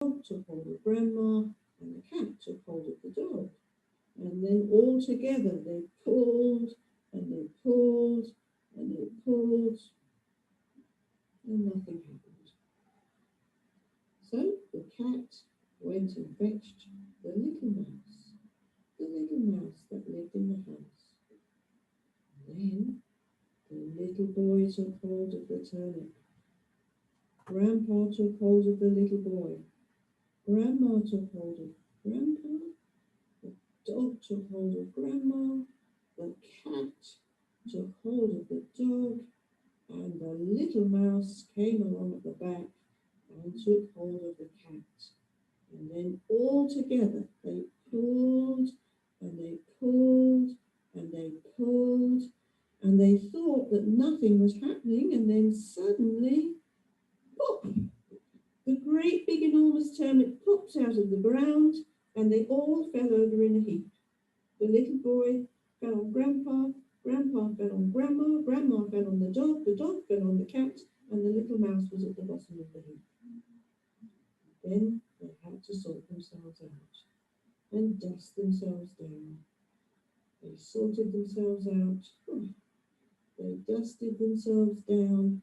dog took hold of Grandma, and the cat took hold of the dog. And then all together they pulled and they pulled and they pulled, and nothing happened. So the cat went and fetched the little mouse that lived in the house. Then the little boy took hold of the turnip. Grandpa took hold of the little boy. Grandma took hold of Grandpa. The dog took hold of Grandma. The cat took hold of the dog. And the little mouse came along at the back and took hold of the cat. And then all together they pulled and they pulled and they pulled, and they thought that nothing was happening, and then suddenly, pop! The great big enormous turnip popped out of the ground, and they all fell over in a heap. The little boy fell on Grandpa, Grandpa fell on Grandma, Grandma fell on the dog fell on the cat, and the little mouse was at the bottom of the heap. Then they had to sort themselves out and dust themselves down. They sorted themselves out. They dusted themselves down.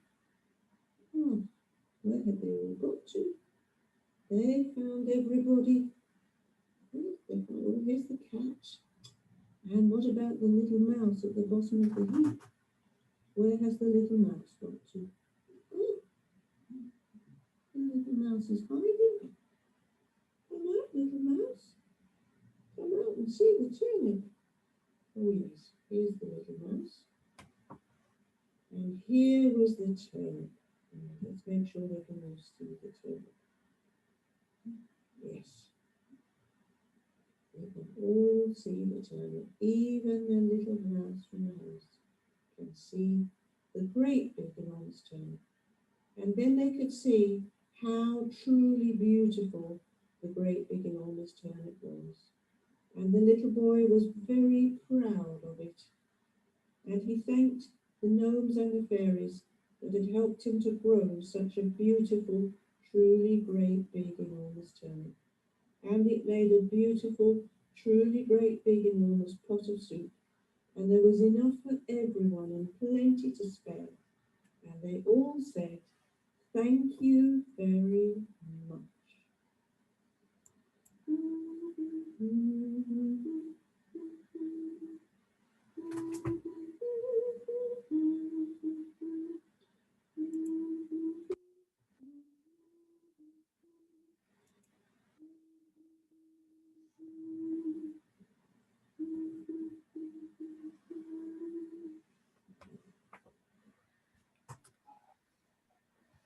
Oh, where had they all got to? They found everybody. Here's the cat. And what about the little mouse at the bottom of the heap? Where has the little mouse got to? Oh, the little mouse is hiding. Come out, little mouse. Come out and see the turnip. Oh, yes, here's the little mouse. And here was the turnip. Let's make sure they can all see the turnip. Yes, they can all see the turnip. Even the little mouse from the house can see the great big enormous turnip. And then they could see how truly beautiful the great big enormous turnip was. And the little boy was very proud of it. And he thanked the gnomes and the fairies that had helped him to grow such a beautiful, truly great big enormous turnip. And it made a beautiful, truly great big enormous pot of soup. And there was enough for everyone and plenty to spare. And they all said, "Thank you very much."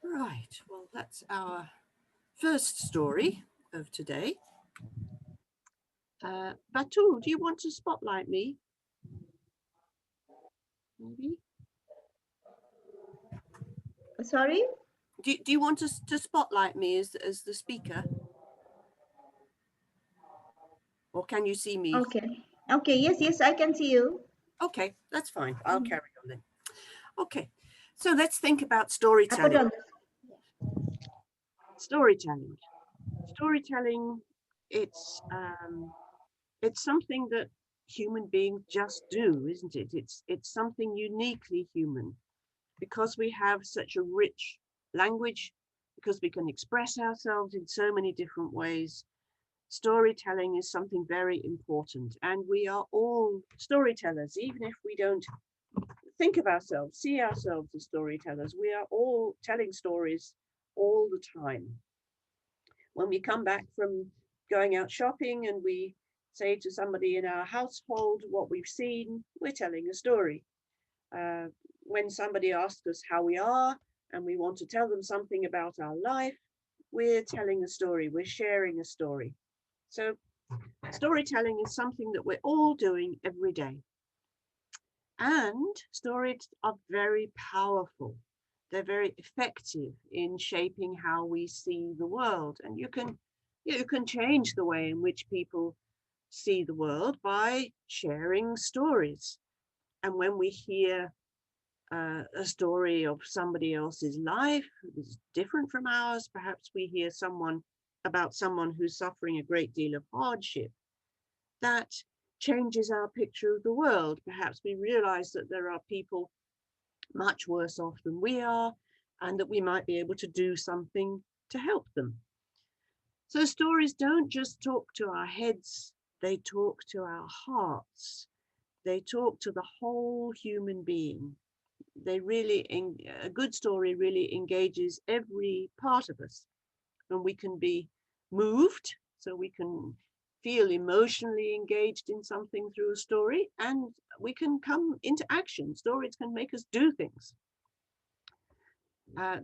Right, well, that's our first story of today. Batul, do you want to spotlight me? Maybe? Sorry? Do you want us to spotlight me as the speaker? Or can you see me? Okay. Okay, yes, yes, I can see you. Okay, that's fine. I'll Mm. carry on then. Okay, so let's think about I put storytelling. on. Storytelling. Storytelling, it's it's something that human beings just do, isn't it? It's something uniquely human because we have such a rich language, because we can express ourselves in so many different ways. Storytelling is something very important, and we are all storytellers, even if we don't think of ourselves, see ourselves as storytellers. We are all telling stories all the time. When we come back from going out shopping and we say to somebody in our household what we've seen, we're telling a story. Uh, when somebody asks us how we are and we want to tell them something about our life, we're telling a story, we're sharing a story. So, storytelling is something that we're all doing every day. And stories are very powerful. They're very effective in shaping how we see the world. And you can change the way in which people see the world by sharing stories. And when we hear a story of somebody else's life that is different from ours, perhaps we hear someone about someone who's suffering a great deal of hardship, that changes our picture of the world. Perhaps we realize that there are people much worse off than we are, and that we might be able to do something to help them. So stories don't just talk to our heads, they talk to our hearts. They talk to the whole human being. A good story really engages every part of us, and we can be moved, so we can feel emotionally engaged in something through a story, and we can come into action. Stories can make us do things.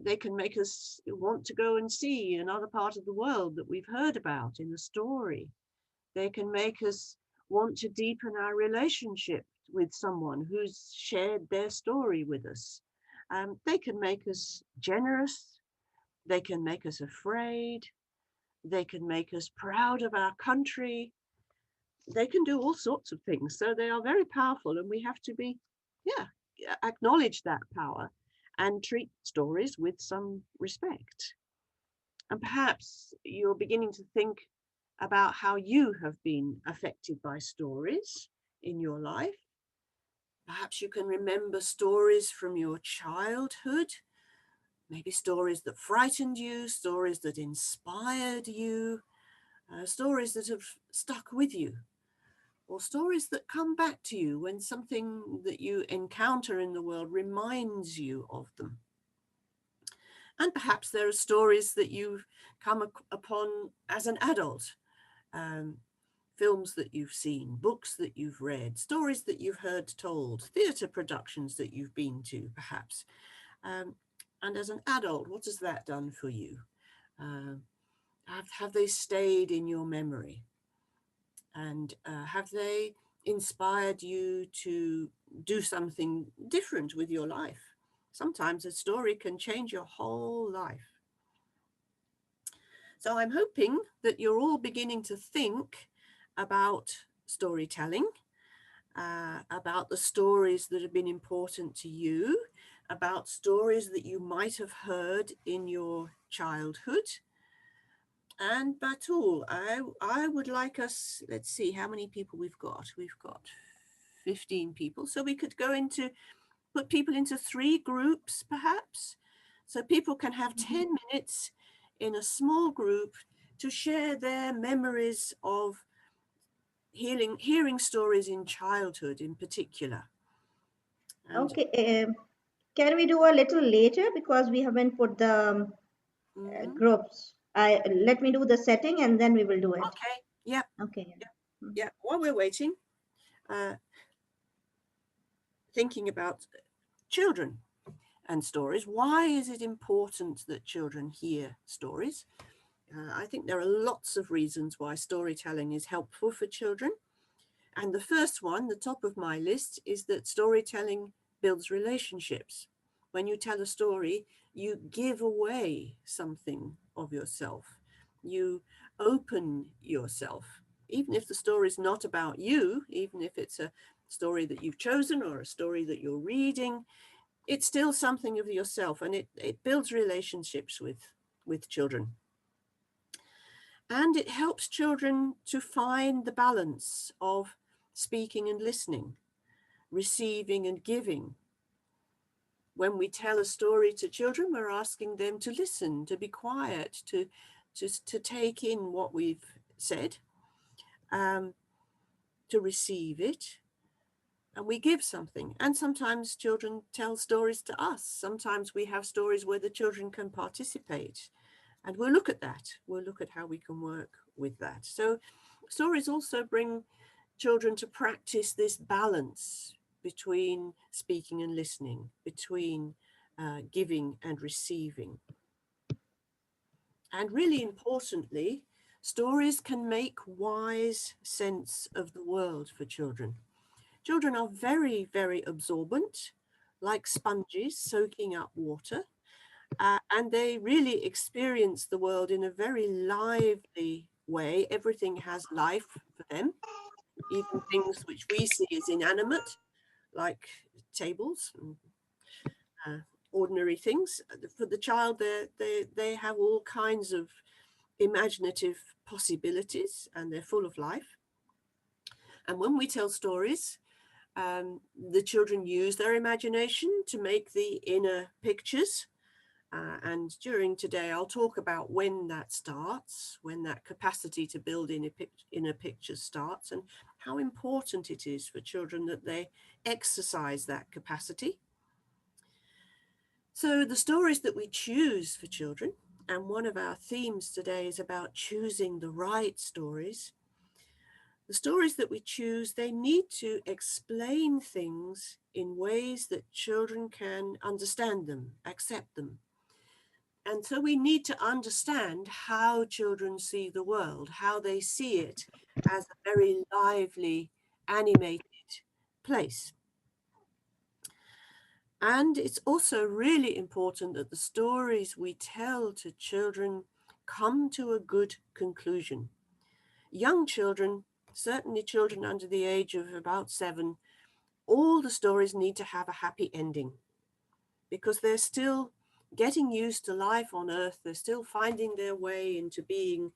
They can make us want to go and see another part of the world that we've heard about in a story. They can make us want to deepen our relationship with someone who's shared their story with us. They can make us generous. They can make us afraid. They can make us proud of our country. They can do all sorts of things. So they are very powerful, and we have to acknowledge that power and treat stories with some respect. And perhaps you're beginning to think about how you have been affected by stories in your life. Perhaps you can remember stories from your childhood, maybe stories that frightened you, stories that inspired you, stories that have stuck with you, or stories that come back to you when something that you encounter in the world reminds you of them. And perhaps there are stories that you've come upon as an adult, films that you've seen, books that you've read, stories that you've heard told, theatre productions that you've been to, perhaps. And as an adult, what has that done for you? Have they stayed in your memory? And have they inspired you to do something different with your life? Sometimes a story can change your whole life. So I'm hoping that you're all beginning to think about storytelling, about the stories that have been important to you, about stories that you might have heard in your childhood. And Batul, I would like us, let's see how many people we've got. We've got 15 people. So we could put people into 3 groups, perhaps. So people can have 10 minutes in a small group to share their memories of hearing stories in childhood in particular. And, Okay. Can we do a little later because we haven't put the groups? Let me do the setting and then we will do it. Okay. Yeah. Okay. Yeah. While we're waiting, thinking about children and stories. Why is it important that children hear stories? I think there are lots of reasons why storytelling is helpful for children. And the first one, the top of my list, is that storytelling builds relationships. When you tell a story, you give away something of yourself. You open yourself. Even if the story is not about you, even if it's a story that you've chosen or a story that you're reading, it's still something of yourself, and it builds relationships with children. And it helps children to find the balance of speaking and listening, receiving and giving. When we tell a story to children, we're asking them to listen, to be quiet, to take in what we've said, to receive it. And we give something. And sometimes children tell stories to us. Sometimes we have stories where the children can participate. And we'll look at that. We'll look at how we can work with that. So stories also bring children to practice this balance between speaking and listening, between giving and receiving. And really importantly, stories can make wise sense of the world for children. Children are very, very absorbent, like sponges soaking up water. And they really experience the world in a very lively way. Everything has life for them, even things which we see as inanimate, like tables and ordinary things. For the child, they have all kinds of imaginative possibilities and they're full of life. And when we tell stories, the children use their imagination to make the inner pictures. And during today, I'll talk about when that starts, when that capacity to build inner pictures starts, and how important it is for children that they exercise that capacity. So the stories that we choose for children, and one of our themes today is about choosing the right stories. The stories that we choose, they need to explain things in ways that children can understand them, accept them. And so we need to understand how children see the world, how they see it as a very lively, animated place. And it's also really important that the stories we tell to children come to a good conclusion. Young children, certainly children under the age of about 7, all the stories need to have a happy ending because they're still getting used to life on Earth. They're still finding their way into being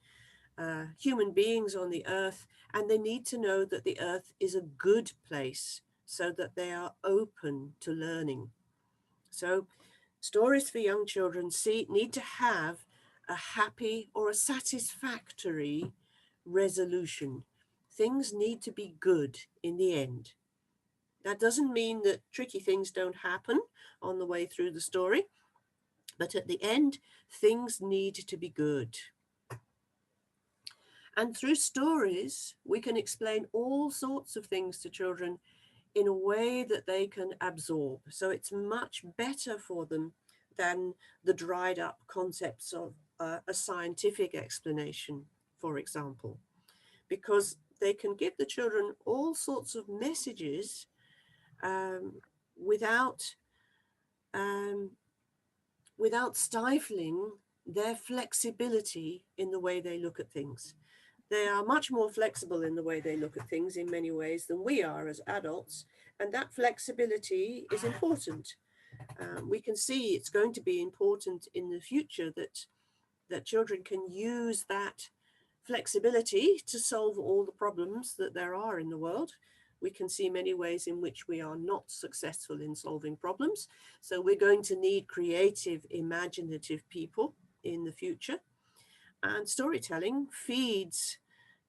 human beings on the Earth, and they need to know that the Earth is a good place so that they are open to learning. So stories for young children need to have a happy or a satisfactory resolution. Things need to be good in the end. That doesn't mean that tricky things don't happen on the way through the story, but at the end, things need to be good. And through stories, we can explain all sorts of things to children in a way that they can absorb. So it's much better for them than the dried up concepts of a scientific explanation, for example, because they can give the children all sorts of messages without stifling their flexibility in the way they look at things. They are much more flexible in the way they look at things in many ways than we are as adults, and that flexibility is important. We can see it's going to be important in the future that children can use that flexibility to solve all the problems that there are in the world. We can see many ways in which we are not successful in solving problems. So we're going to need creative, imaginative people in the future. And storytelling feeds,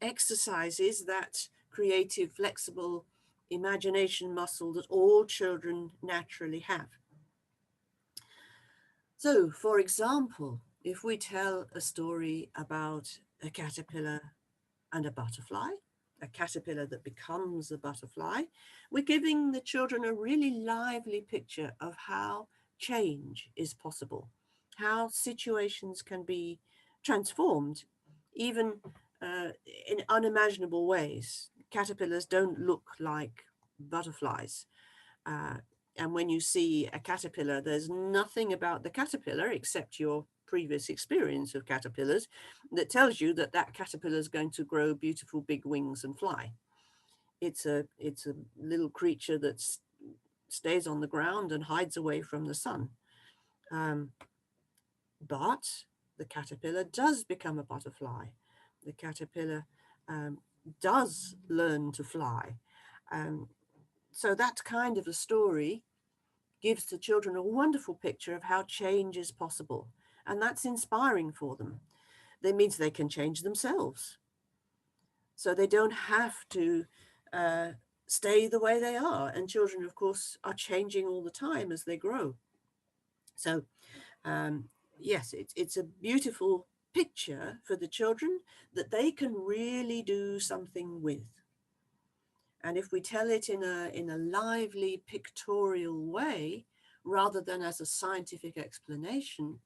exercises that creative, flexible imagination muscle that all children naturally have. So, for example, if we tell a story about a caterpillar and a butterfly, a caterpillar that becomes a butterfly, we're giving the children a really lively picture of how change is possible, how situations can be transformed, even in unimaginable ways. Caterpillars don't look like butterflies. And when you see a caterpillar, there's nothing about the caterpillar except your previous experience of caterpillars that tells you that that caterpillar is going to grow beautiful big wings and fly. It's a little creature that stays on the ground and hides away from the sun. But the caterpillar does become a butterfly. The caterpillar does learn to fly. So that kind of a story gives the children a wonderful picture of how change is possible. And that's inspiring for them. That means they can change themselves. So they don't have to stay the way they are. And children, of course, are changing all the time as they grow. So yes, it's a beautiful picture for the children that they can really do something with. And if we tell it in a lively pictorial way, rather than as a scientific explanation,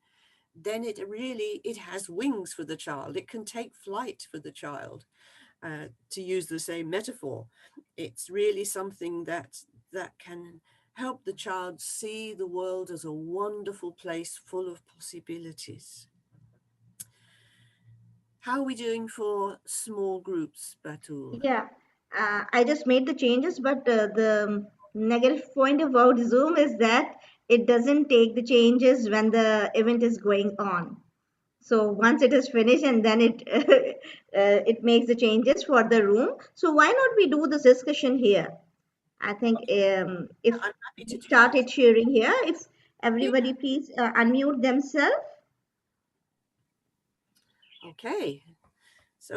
then it has wings for the child. It can take flight for the child, to use the same metaphor. It's really something that can help the child see the world as a wonderful place full of possibilities. How are we doing for small groups, Batul? Yeah, I just made the changes, but the negative point about Zoom is that it doesn't take the changes when the event is going on. So once it is finished, and then it it makes the changes for the room. So why not we do this discussion here? I think if I'm happy to we do that. started sharing here, if Yeah. everybody please unmute themselves. Okay. So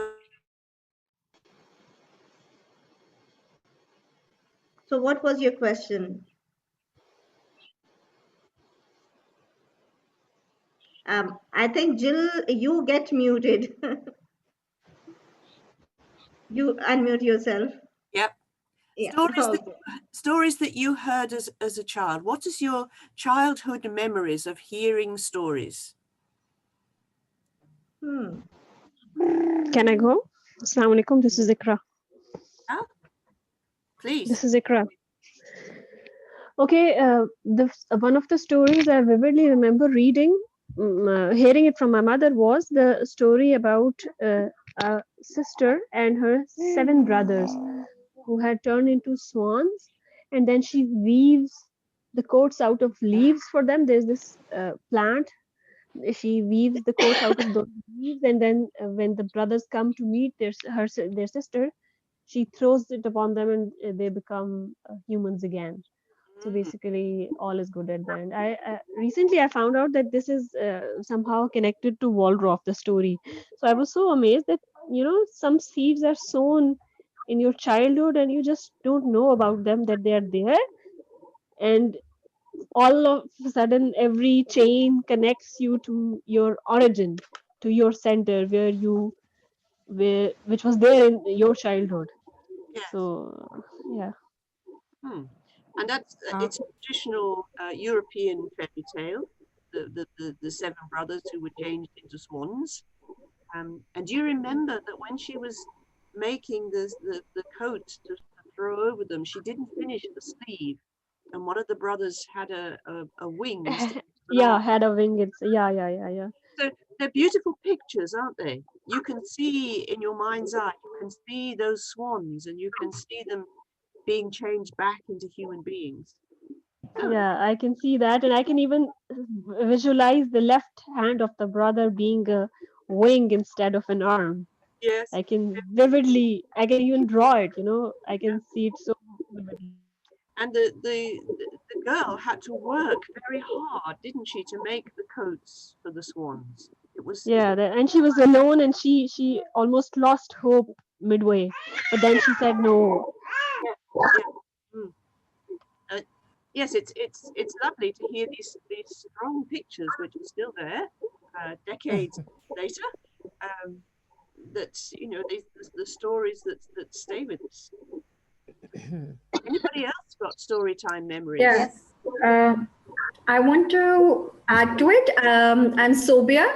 So what was your question? I think Jill, you get muted. You unmute yourself. yep. Yeah. Okay. Stories that you heard as a child. What is your childhood memories of hearing stories? Hmm. Can I go? Assalamu alaikum. This is Ikra. Yeah, please. This is Ikra. Okay, one of the stories I vividly remember reading, hearing it from my mother, was the story about a sister and her 7 brothers who had turned into swans, and then she weaves the coats out of leaves for them. There's this plant. She weaves the coats out of those leaves, and then when the brothers come to meet their sister, she throws it upon them, and they become humans again. So Mm. basically all is good at the end. I recently I found out that this is somehow connected to Waldorf, the story. So I was so amazed that some seeds are sown in your childhood and you just don't know about them, that they are there, and all of a sudden every chain connects you to your origin, to your center, which was there in your childhood. Yes. So yeah. And that's it's a traditional European fairy tale. The 7 brothers who were changed into swans. And do you remember that when she was making the coat to throw over them, she didn't finish the sleeve, and one of the brothers had a wing instead of an Yeah, arm. had a wing. It's yeah. So they're beautiful pictures, aren't they? You can see in your mind's eye, you can see those swans, and you can see them being changed back into human beings. Yeah, I can see that, and I can even visualize the left hand of the brother being a wing instead of an arm. Yes. I can even draw it, I can see it so vividly. And the girl had to work very hard, didn't she, to make the coats for the swans? It was Yeah, and she was alone, and she almost lost hope midway, but then she said no. yeah, yeah. Mm. Uh, yes, it's lovely to hear these strong pictures which are still there, decades later. Um, that the stories that stay with us. Anybody else got story time memories? Yeah. Uh, I want to add to it. I'm Sobia,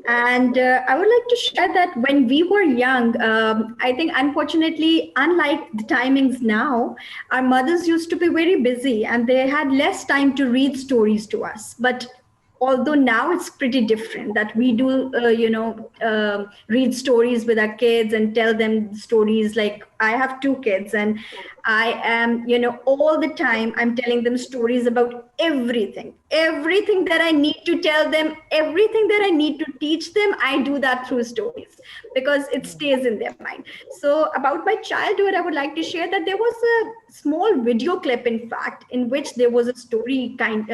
and I would like to share that when we were young, I think unfortunately, unlike the timings now, our mothers used to be very busy and they had less time to read stories to us. But although now it's pretty different that we do read stories with our kids and tell them stories. Like I have 2 kids, and I am, all the time I'm telling them stories about everything that I need to tell them, everything that I need to teach them. I do that through stories because it stays in their mind. So about my childhood, I would like to share that there was a small video clip, in fact, in which there was a story kind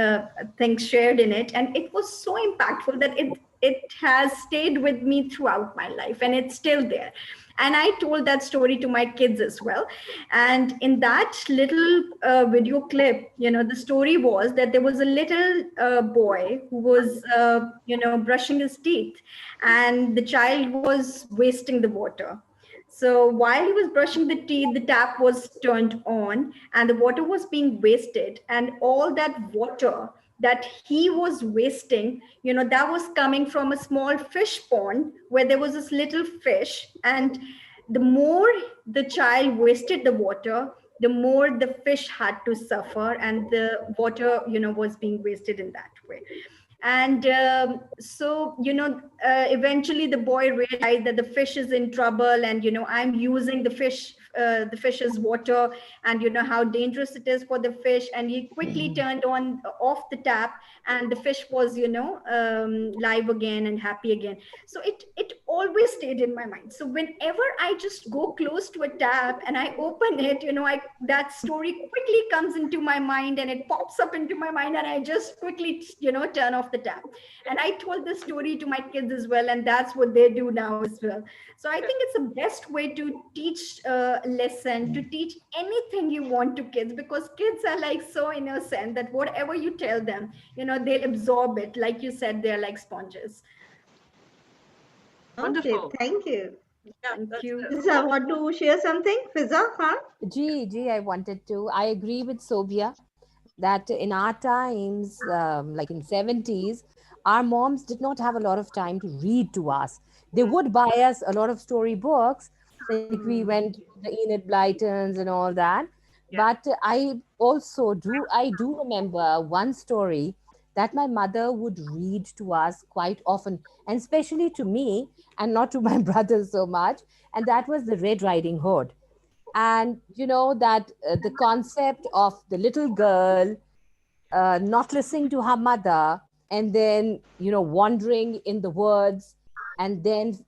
thing shared in it, and it was so impactful that it has stayed with me throughout my life, and it's still there. And I told that story to my kids as well. And in that little video clip, the story was that there was a little boy who was brushing his teeth, and the child was wasting the water. So while he was brushing the teeth, the tap was turned on and the water was being wasted. And all that water that he was wasting, that was coming from a small fish pond where there was this little fish. And the more the child wasted the water, the more the fish had to suffer, and the water, was being wasted in that way. And so, eventually the boy realized that the fish is in trouble, and, I'm using the fish's water, and how dangerous it is for the fish. And he quickly turned off the tap, and the fish was, live again and happy again. So it always stayed in my mind. So whenever I just go close to a tap and I open it, that story quickly comes into my mind, and it pops up into my mind, and I just quickly, turn off the tap. And I told this story to my kids as well, and that's what they do now as well. So I think it's the best way to teach a lesson, to teach anything you want to kids, because kids are like so innocent that whatever you tell them, they'll absorb it. Like you said, they're like sponges. Okay, Wonderful. thank you. Yeah, Thank that's you. Fiza, want to share something? Fiza Khan? I wanted to. I agree with Sobia that in our times, like in 70s, our moms did not have a lot of time to read to us. They would buy us a lot of story books, like we went to the Enid Blytons and all that. Yeah. But I do remember one story that my mother would read to us quite often, and especially to me, and not to my brothers so much. And that was the Red Riding Hood. And you know that the concept of the little girl not listening to her mother, and then wandering in the woods, and then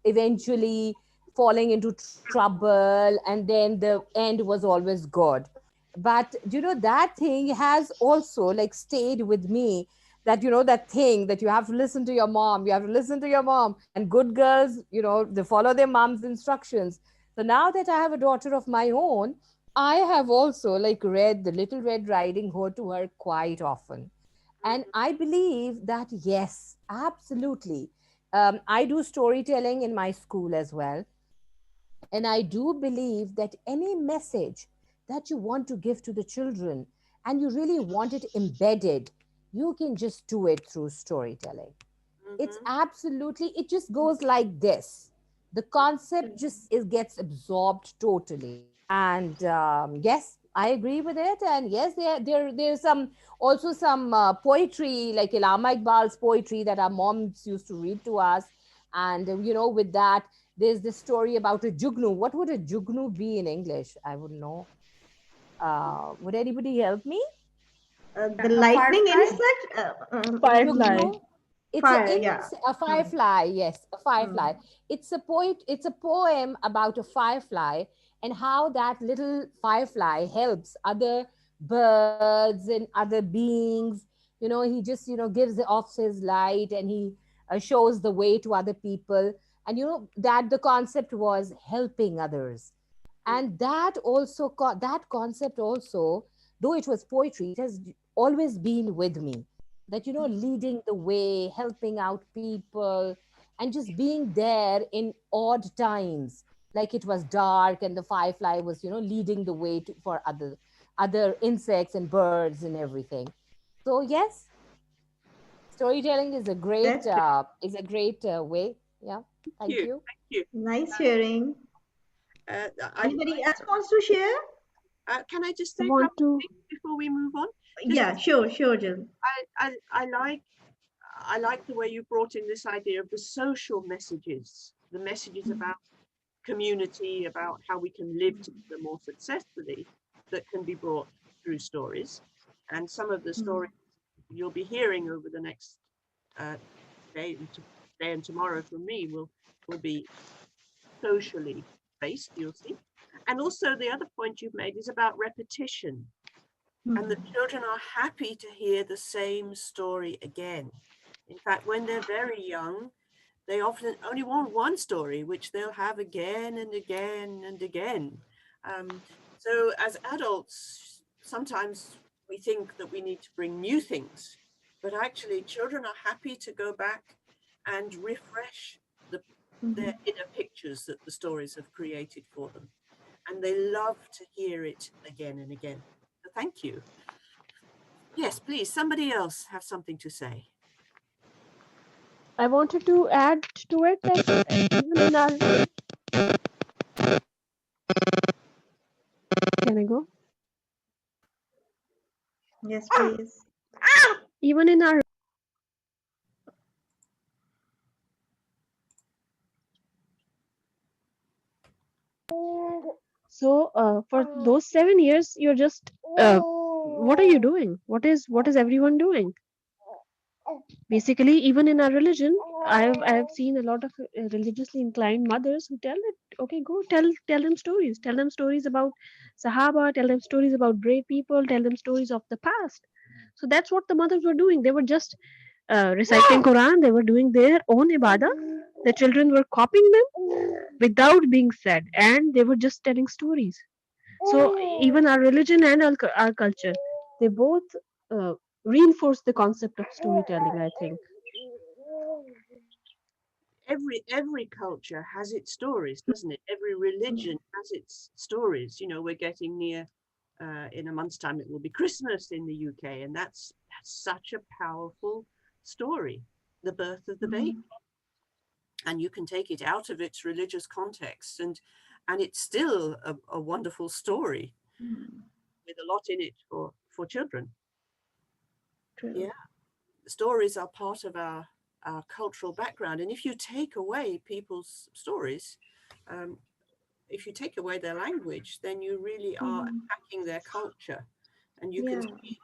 eventually falling into trouble, and then the end was always good. But that thing has also like stayed with me, that that thing that you have to listen to your mom, you have to listen to your mom, and good girls, they follow their mom's instructions. So now that I have a daughter of my own, I have also like read the Little Red Riding Hood to her quite often. And I believe that, yes, absolutely. I do storytelling in my school as well. And I do believe that any message that you want to give to the children and you really want it embedded, you can just do it through storytelling. It's Mhm. absolutely, it just goes like this. The concept just gets absorbed totally. And yes, I agree with it. And yes, there's some also some poetry, like Ilama Iqbal's poetry that our moms used to read to us. And with that, there's this story about a jugnu. What would a jugnu be in English? I wouldn't know. Would anybody help me? The A lightning firefly? insect? Firefly. Jugnu. It's Fire, yeah. a firefly. Yes, a firefly. Mm. It's a poem about a firefly, and how that little firefly helps other birds and other beings. He just gives off his light, and he shows the way to other people. And that the concept was helping others. And that concept also, though it was poetry, it has always been with me, that leading the way, helping out people, and just being there in odd times, like it was dark and the firefly was leading the way for other insects and birds and everything. So yes, storytelling That's great. is a great way. Yeah, Thank thank you. you. Thank you. Nice hearing. I Anybody else wants to share? can I just I say a want couple of to. things before we move on? Just Yeah, sure, Jill. I like the way you brought in this idea of the social messages, the messages about community, about how we can live together more successfully, that can be brought through stories. And some of the stories you'll be hearing over the next uh, day and tomorrow from me will be socially based, you'll see. And also the other point you've made is about repetition. And the children are happy to hear the same story again. In fact, when they're very young, they often only want one story, which they'll have again and again and again. So as adults, sometimes we think that we need to bring new things, but actually children are happy to go back and refresh their inner pictures that the stories have created for them. And they love to hear it again and again. So thank you. Yes, please, somebody else have something to say. I wanted to add to it that even in our. Can I go? Yes, please. Even in our So for those 7 years, you're just what are you doing? What is everyone doing? Basically, even in our religion, I've seen a lot of religiously inclined mothers who tell it, okay, go tell them stories, about Sahaba, tell them stories about brave people, tell them stories of the past. So that's what the mothers were doing. They were just reciting Quran. They were doing their own ibadah. The children were copying them without being said, and they were just telling stories. So even our religion and our culture, they both uh, reinforce the concept of storytelling, I think. Every culture has its stories, doesn't it? Every religion has its stories. You know, we're getting near. In a month's time, it will be Christmas in the UK, and that's such a powerful story, the birth of the baby. And you can take it out of its religious context, and it's still a wonderful story with a lot in it for children. True. Yeah, stories are part of our cultural background, and if you take away people's stories, if you take away their language, then you really are attacking their culture. And you can Yeah. see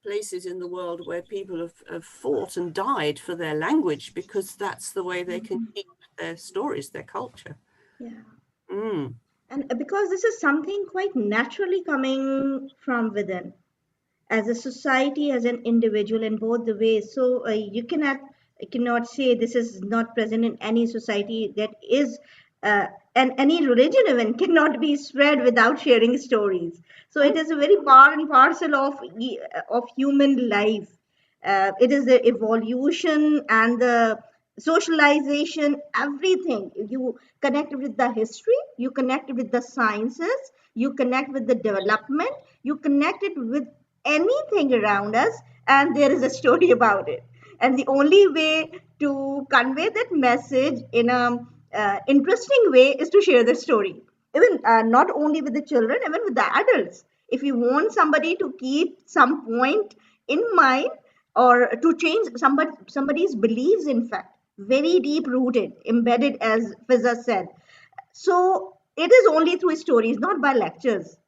places in the world where people have fought and died for their language because that's the way they can keep their stories, their culture. Yeah. Mm. And because this is something quite naturally coming from within, as a society, as an individual, in both the ways. So you cannot say this is not present in any society that is, and any religion even cannot be spread without sharing stories. So it is a very part and parcel of human life. It is the evolution and the socialization, everything. You connect with the history, you connect with the sciences, you connect with the development, you connect it with anything around us, and there is a story about it. And the only way to convey that message in a interesting way is to share the story, even not only with the children, even with the adults. If you want somebody to keep some point in mind, or to change somebody's beliefs, in fact, very deep rooted, embedded, as Fiza said, so it is only through stories, not by lectures.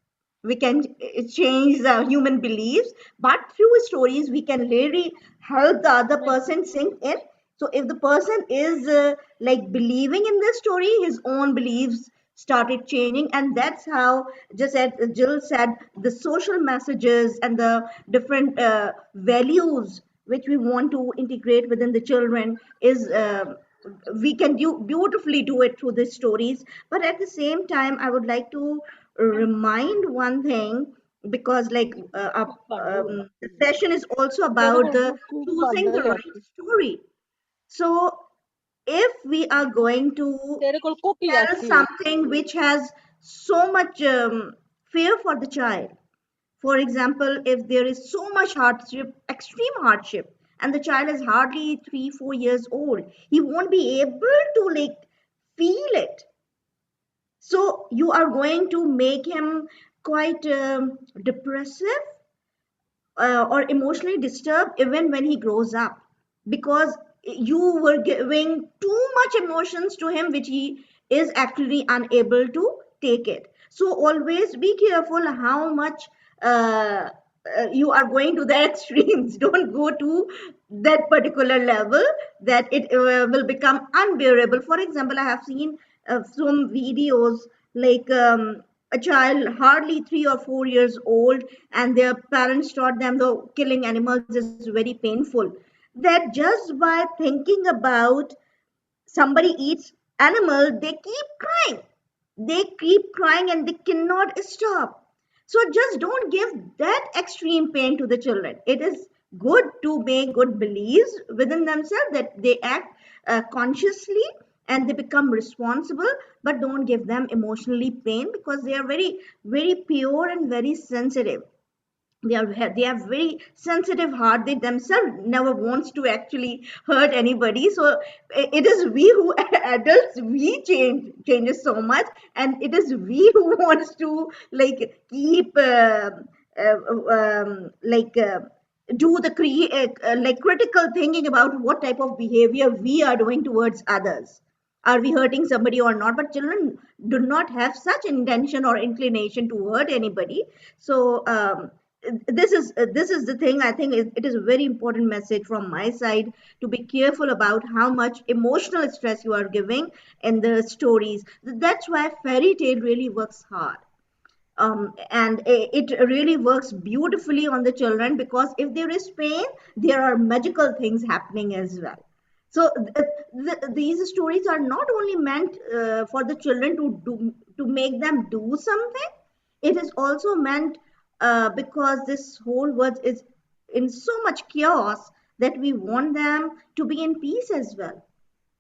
We can change the human beliefs, but through stories we can really help the other person sink in. So if the person is like believing in the story, his own beliefs started changing, and that's how, just as Jill said, the social messages and the different values which we want to integrate within the children is we can beautifully do it through the stories. But at the same time, I would like to remind one thing, because the session is also about the choosing the right story. So if we are going to tell something which has so much fear for the child, for example, if there is so much hardship, extreme hardship, and the child is hardly 3 4 years old, he won't be able to like feel it. So you are going to make him quite depressive, or emotionally disturbed even when he grows up, because you were giving too much emotions to him which he is actually unable to take it. So always be careful how much you are going to the extremes. Don't go to that particular level that it will become unbearable. For example, I have seen some videos like a child hardly 3 or 4 years old, and their parents taught them the killing animals is very painful, that just by thinking about somebody eats animal, they keep crying and they cannot stop. So just don't give that extreme pain to the children. It is good to make good beliefs within themselves, that they act consciously and they become responsible, but don't give them emotionally pain, because they are very very pure and very sensitive. They have very sensitive heart. They themselves never wants to actually hurt anybody. So it is we who adults, we changes so much, and it is we who wants to like keep like do the like critical thinking about what type of behavior we are doing towards others. Are we hurting somebody or not? But children do not have such intention or inclination to hurt anybody. So this is the thing. I think it is a very important message from my side, to be careful about how much emotional stress you are giving in the stories. That's why fairy tale really works hard. And it really works beautifully on the children, because if there is pain, there are magical things happening as well. So these stories are not only meant for the children to make them do something. It is also meant because this whole world is in so much chaos, that we want them to be in peace as well.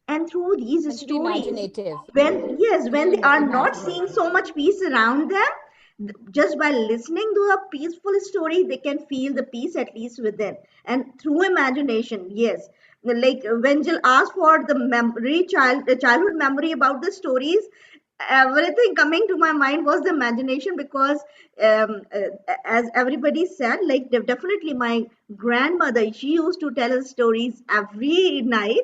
And through these And to be stories, imaginative. when To they be are not seeing imaginative. so much peace around them, just by listening to a peaceful story, they can feel the peace at least within. And through imagination, yes, like when Jill asked for the childhood memory about the stories, everything coming to my mind was the imagination. Because as everybody said, like definitely my grandmother, she used to tell us stories every night.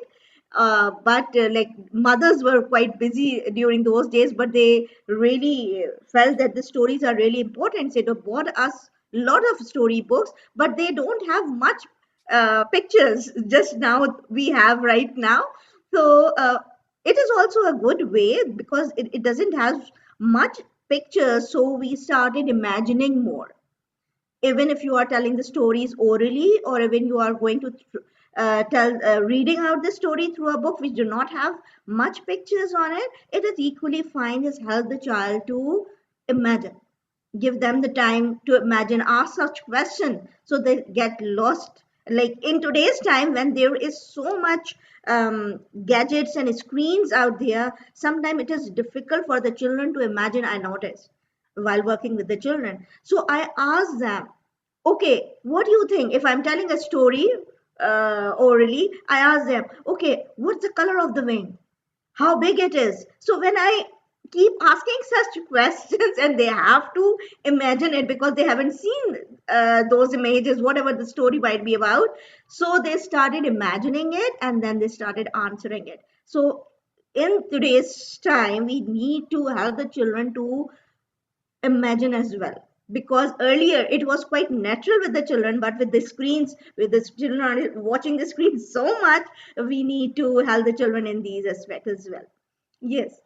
But like mothers were quite busy during those days, but they really felt that the stories are really important. So they bought us a lot of storybooks, but they don't have much pictures just now we have right now. So it is also a good way, because it doesn't have much pictures, so we started imagining more. Even if you are telling the stories orally, or even you are going to tell reading out the story through a book which do not have much pictures on it, it is equally fine. Just help the child to imagine, give them the time to imagine, ask such question, so they get lost. Like in today's time, when there is so much gadgets and screens out there, sometimes it is difficult for the children to imagine. I notice while working with the children, so I ask them, okay, what do you think if I'm telling a story orally? I ask them, okay, what's the color of the wing, how big it is? So when I keep asking such questions, and they have to imagine it, because they haven't seen those images, whatever the story might be about. So they started imagining it, and then they started answering it. So in today's time, we need to help the children to imagine as well, because earlier it was quite natural with the children, but with the screens, with the children are watching the screens so much, we need to help the children in these aspects as well. Yes.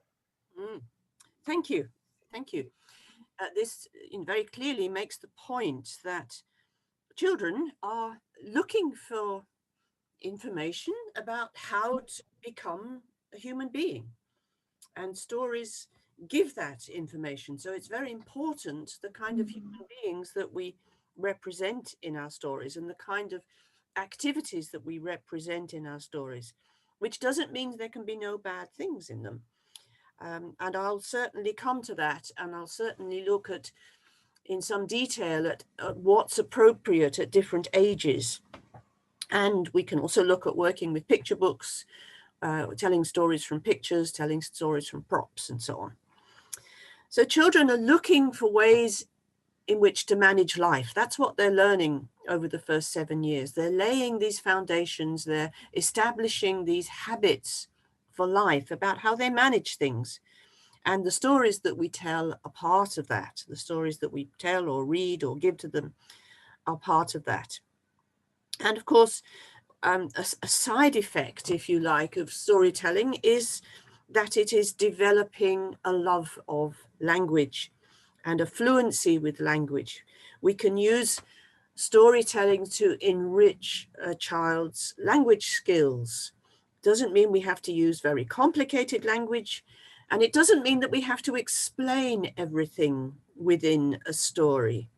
Thank you. Thank you. This very clearly makes the point that children are looking for information about how to become a human being, and stories give that information. So it's very important the kind of human beings that we represent in our stories, and the kind of activities that we represent in our stories, which doesn't mean there can be no bad things in them. And I'll certainly come to that, and I'll certainly look at in some detail at what's appropriate at different ages. And we can also look at working with picture books, telling stories from pictures, telling stories from props, and so on. So children are looking for ways in which to manage life. That's what they're learning over the first 7 years. They're laying these foundations, they're establishing these habits for life about how they manage things. And the stories that we tell are part of that. The stories that we tell or read or give to them are part of that. And of course, a side effect, if you like, of storytelling is that it is developing a love of language and a fluency with language. We can use storytelling to enrich a child's language skills. Doesn't mean we have to use very complicated language, and it doesn't mean that we have to explain everything within a story.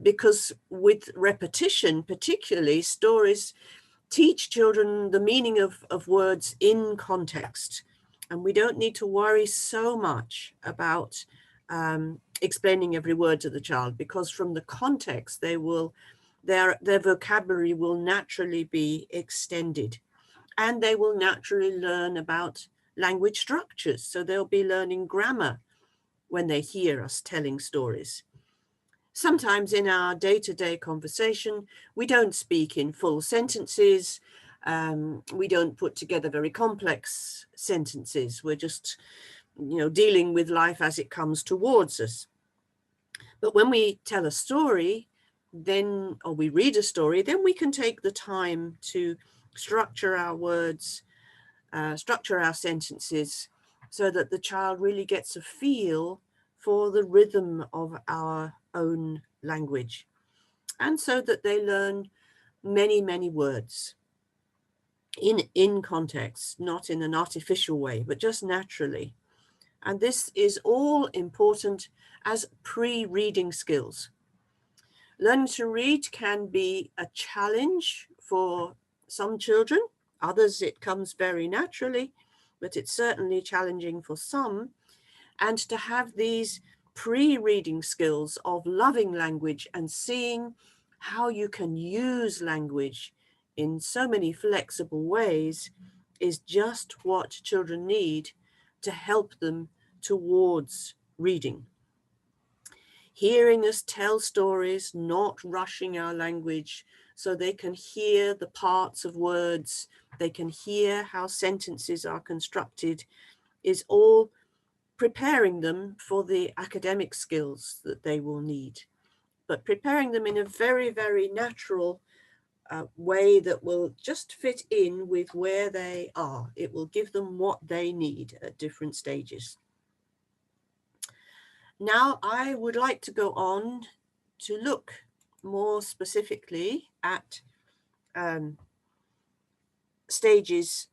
Because with repetition, particularly, stories teach children the meaning of words in context. And we don't need to worry so much about explaining every word to the child, because from the context, their vocabulary will naturally be extended, and they will naturally learn about language structures. So they'll be learning grammar when they hear us telling stories. Sometimes in our day-to-day conversation, we don't speak in full sentences. We don't put together very complex sentences. We're just, dealing with life as it comes towards us. But when we tell a story, or we read a story, then we can take the time to structure our words, structure our sentences, so that the child really gets a feel for the rhythm of our own language, and so that they learn many, many words in context, not in an artificial way, but just naturally. And this is all important as pre-reading skills. Learning to read can be a challenge for some children. Others, it comes very naturally, but it's certainly challenging for some. And to have these pre-reading skills of loving language and seeing how you can use language in so many flexible ways is just what children need to help them towards reading. Hearing us tell stories, not rushing our language, so they can hear the parts of words, they can hear how sentences are constructed, is all preparing them for the academic skills that they will need, but preparing them in a very, very natural way that will just fit in with where they are. It will give them what they need at different stages. Now, I would like to go on to look more specifically at stages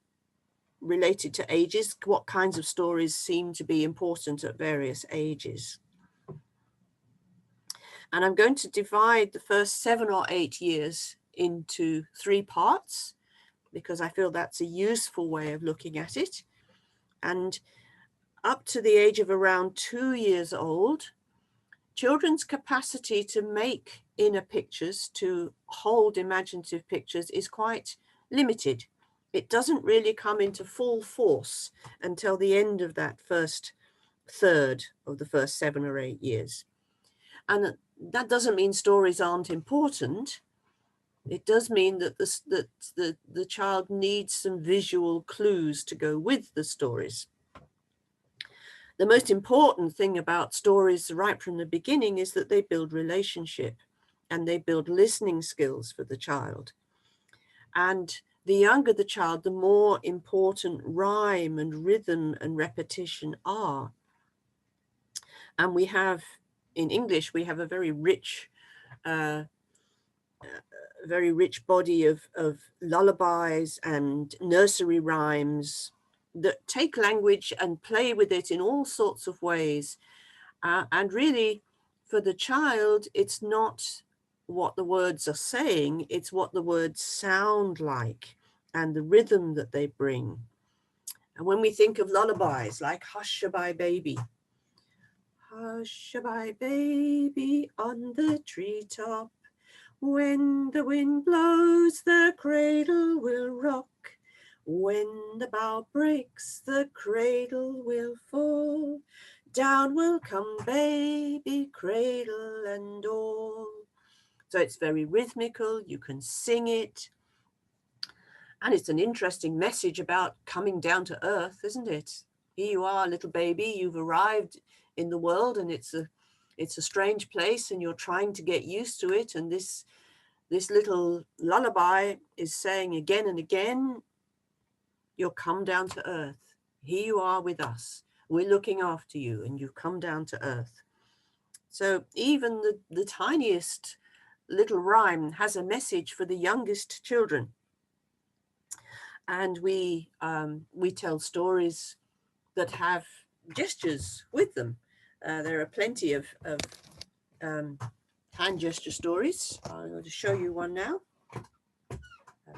related to ages, what kinds of stories seem to be important at various ages. And I'm going to divide the first 7 or 8 years into 3 parts, because I feel that's a useful way of looking at it. And up to the age of around 2 years old, children's capacity to make inner pictures, to hold imaginative pictures, is quite limited. It doesn't really come into full force until the end of that first third of the first 7 or 8 years. And that doesn't mean stories aren't important. It does mean that the child needs some visual clues to go with the stories. The most important thing about stories right from the beginning is that they build relationship and they build listening skills for the child. And the younger the child, the more important rhyme and rhythm and repetition are. And we have, in English, we have a very rich body of lullabies and nursery rhymes that take language and play with it in all sorts of ways. And really, for the child, it's not what the words are saying, it's what the words sound like and the rhythm that they bring. And when we think of lullabies like Hush-a-bye Baby, hush-a-bye baby on the treetop, when the wind blows, the cradle will rock. When the bough breaks, the cradle will fall. Down will come baby, cradle and all. So it's very rhythmical, you can sing it. And it's an interesting message about coming down to earth, isn't it? Here you are, little baby, you've arrived in the world, and it's a strange place, and you're trying to get used to it. And this little lullaby is saying again and again, you'll come down to earth. Here you are with us. We're looking after you, and you've come down to earth. So even the tiniest little rhyme has a message for the youngest children. And we tell stories that have gestures with them. There are plenty of hand gesture stories. I'm going to show you one now.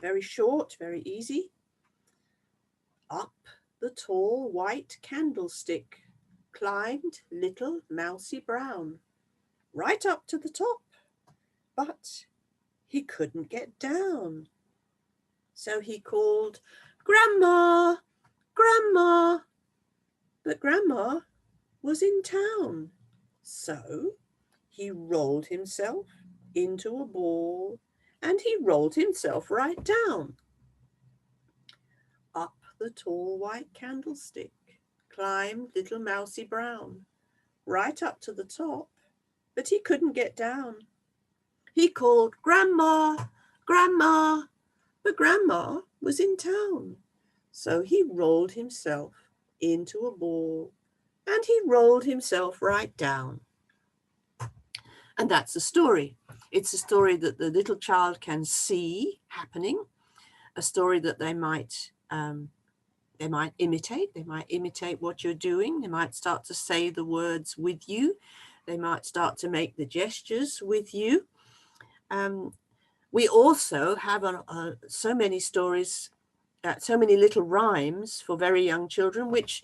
Very short, very easy. Up the tall white candlestick climbed little Mousy Brown, right up to the top, but he couldn't get down. So he called, "Grandma, Grandma," but Grandma was in town. So he rolled himself into a ball and he rolled himself right down. the tall white candlestick climbed little Mousy Brown, right up to the top, but he couldn't get down. He called, "Grandma, Grandma," but Grandma was in town. So he rolled himself into a ball, and he rolled himself right down. And that's the story. It's a story that the little child can see happening, a story that they might imitate. They might imitate what you're doing. They might start to say the words with you. They might start to make the gestures with you. We also have so many stories, so many little rhymes for very young children, which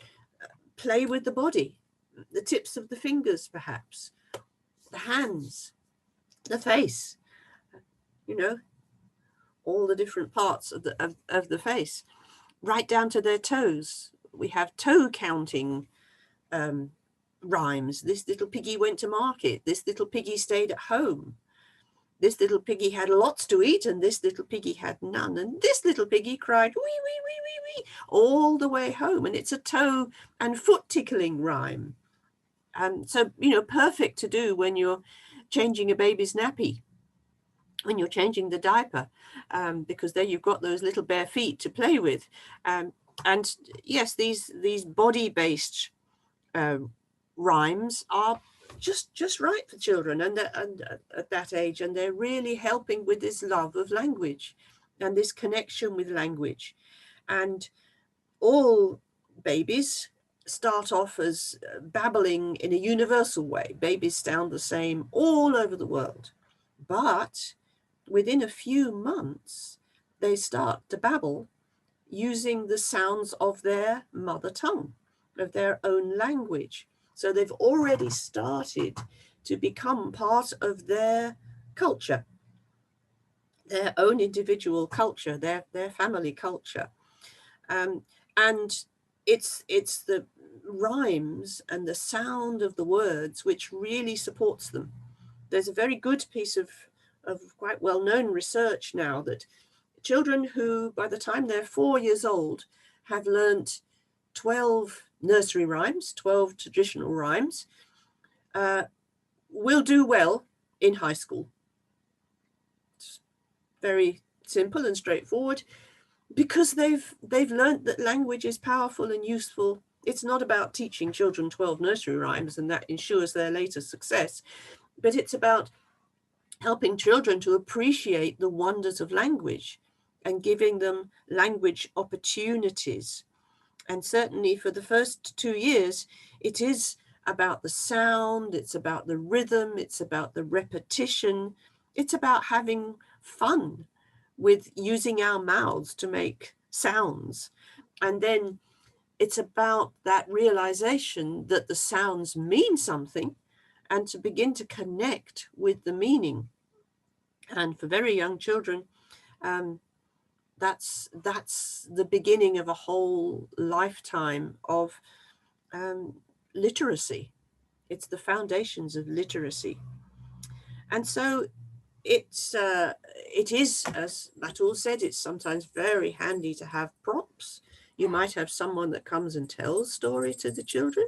play with the body, the tips of the fingers, perhaps, the hands, the face, you know, all the different parts of the face, right down to their toes. We have toe counting rhymes. This little piggy went to market. This little piggy stayed at home. This little piggy had lots to eat, and this little piggy had none. And this little piggy cried, wee, wee, wee, wee, wee, all the way home. And it's a toe and foot tickling rhyme. So, you know, perfect to do when you're changing a baby's nappy, when you're changing the diaper, because there you've got those little bare feet to play with. And yes, these body-based rhymes are just right for children and at that age, and they're really helping with this love of language and this connection with language. And all babies start off as babbling in a universal way. Babies sound the same all over the world, but within a few months they start to babble using the sounds of their mother tongue, of their own language. So they've already started to become part of their culture, their own individual culture, their family culture. And it's the rhymes and the sound of the words which really supports them. There's a very good piece of quite well-known research now that children who, by the time they're 4 years old, have learnt 12 nursery rhymes, 12 traditional rhymes, will do well in high school. It's very simple and straightforward, because they've learnt that language is powerful and useful. It's not about teaching children 12 nursery rhymes and that ensures their later success, but it's about helping children to appreciate the wonders of language and giving them language opportunities. And certainly for the first 2 years, it is about the sound, it's about the rhythm, it's about the repetition, it's about having fun with using our mouths to make sounds. And then it's about that realization that the sounds mean something and to begin to connect with the meaning. And for very young children, that's the beginning of a whole lifetime of literacy. It's the foundations of literacy. And so it is, as Matul said, it's sometimes very handy to have props. You might have someone that comes and tells stories to the children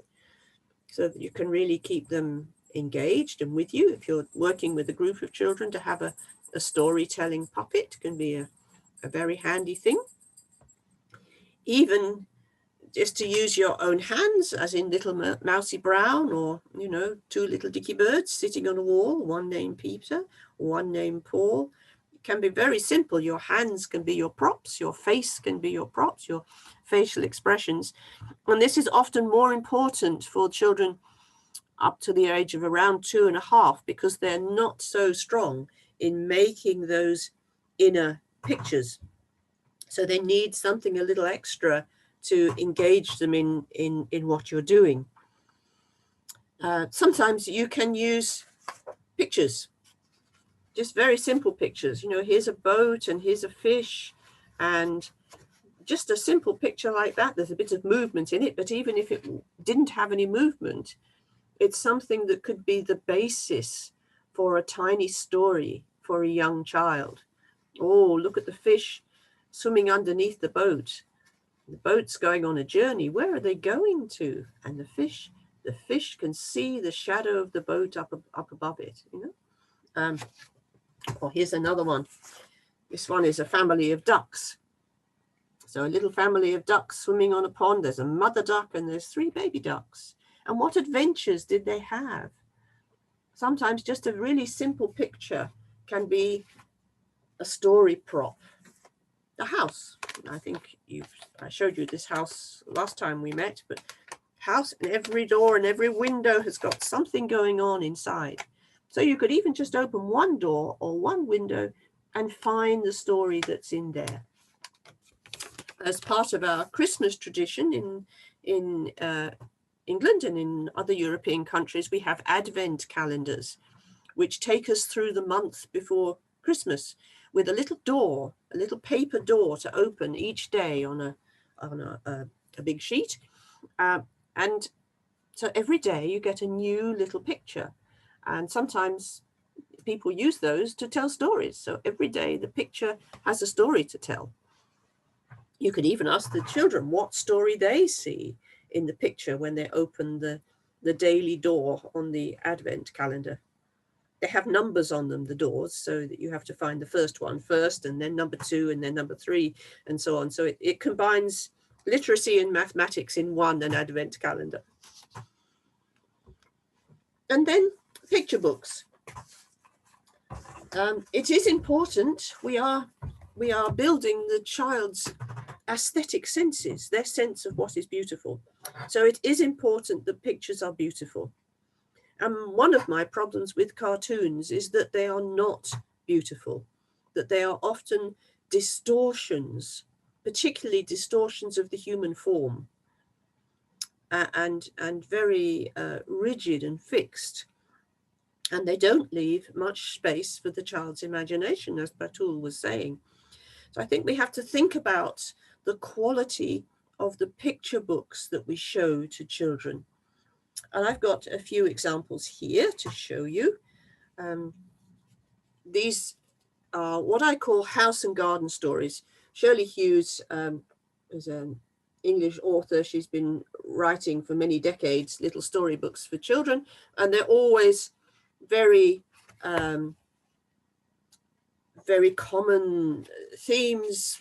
so that you can really keep them engaged and with you. If you're working with a group of children, to have a storytelling puppet can be a very handy thing. Even just to use your own hands, as in little Mousy Brown, or, you know, two little dicky birds sitting on a wall, one named Peter, one named Paul. It can be very simple. Your hands can be your props, your face can be your props, your facial expressions. And this is often more important for children up to the age of around 2.5, because they're not so strong in making those inner pictures. So they need something a little extra to engage them in what you're doing. Sometimes you can use pictures, just very simple pictures. You know, here's a boat and here's a fish, and just a simple picture like that. There's a bit of movement in it, but even if it didn't have any movement, it's something that could be the basis for a tiny story for a young child. Oh, look at the fish swimming underneath the boat. The boat's going on a journey. Where are they going to? And the fish can see the shadow of the boat up above it, you know. Or here's another one. This one is a family of ducks. So a little family of ducks swimming on a pond. There's a mother duck and there's 3 baby ducks. And what adventures did they have? Sometimes just a really simple picture can be a story prop. The house. I think I showed you this house last time we met, but house, and every door and every window has got something going on inside. So you could even just open one door or one window and find the story that's in there. As part of our Christmas tradition in England and in other European countries, we have Advent calendars, which take us through the month before Christmas with a little door, a little paper door to open each day on a big sheet. And so every day you get a new little picture. And sometimes people use those to tell stories. So every day the picture has a story to tell. You could even ask the children what story they see in the picture when they open the daily door on the Advent calendar. They have numbers on them, the doors, so that you have to find the first one first, and then number 2, and then number 3, and so on. So it combines literacy and mathematics in one, an Advent calendar. And then picture books. It is important. We are building the child's aesthetic senses, their sense of what is beautiful. So it is important that pictures are beautiful. And one of my problems with cartoons is that they are not beautiful, that they are often distortions, particularly distortions of the human form, and very rigid and fixed. And they don't leave much space for the child's imagination, as Batul was saying. So I think we have to think about the quality of the picture books that we show to children. And I've got a few examples here to show you. These are what I call house and garden stories. Shirley Hughes is an English author. She's been writing for many decades little storybooks for children, and they're always very common themes.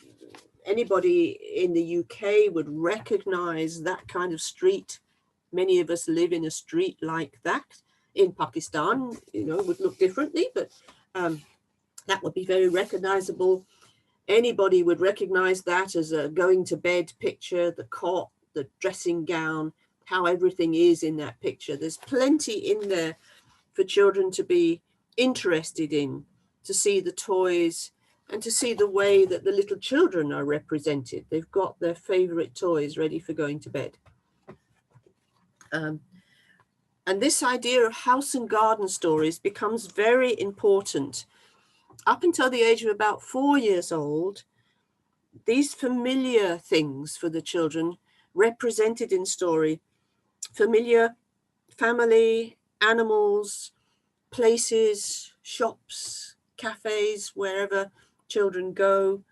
Anybody in the UK would recognize that kind of street. Many of us live in a street like that. In Pakistan, you know, it would look differently, but that would be very recognizable. Anybody would recognize that as a going to bed picture, the cot, the dressing gown, how everything is in that picture. There's plenty in there for children to be interested in, to see the toys and to see the way that the little children are represented. They've got their favorite toys ready for going to bed. And this idea of house and garden stories becomes very important. Up until the age of about 4 years old, these familiar things for the children represented in story, familiar family, animals, places, shops, cafes, wherever children go,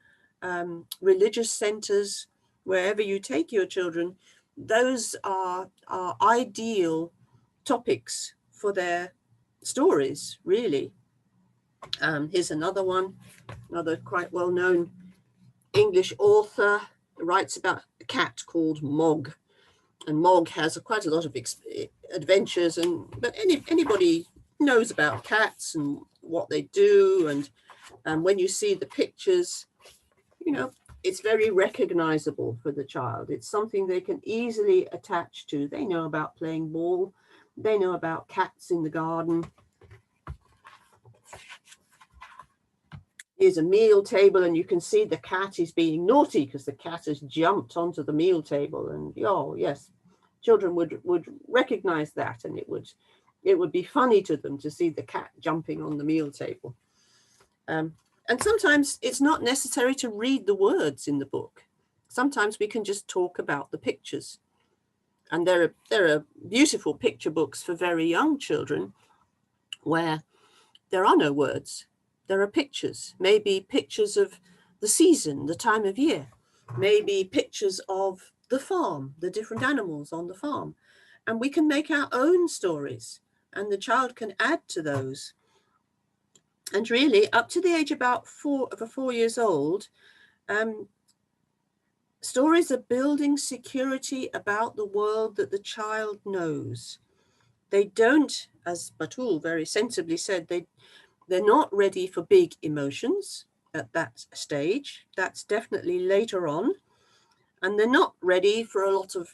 religious centers, wherever you take your children, those are ideal topics for their stories, really. Here's another one, another quite well-known English author writes about a cat called Mog. And Mog has quite a lot of adventures, but anybody knows about cats and what they do. And when you see the pictures, you know, it's very recognizable for the child. It's something they can easily attach to. They know about playing ball. They know about cats in the garden. Here's a meal table, and you can see the cat is being naughty because the cat has jumped onto the meal table. And oh yes, children would recognize that, and it would be funny to them to see the cat jumping on the meal table. And sometimes it's not necessary to read the words in the book. Sometimes we can just talk about the pictures. And there are beautiful picture books for very young children where there are no words. There are pictures, maybe pictures of the season, the time of year. maybe pictures of the farm, the different animals on the farm. And we can make our own stories, and the child can add to those. And really, up to the age about 4 years old, stories are building security about the world that the child knows. They don't, as Batul very sensibly said, they're not ready for big emotions at that stage. That's definitely later on. And they're not ready for a lot of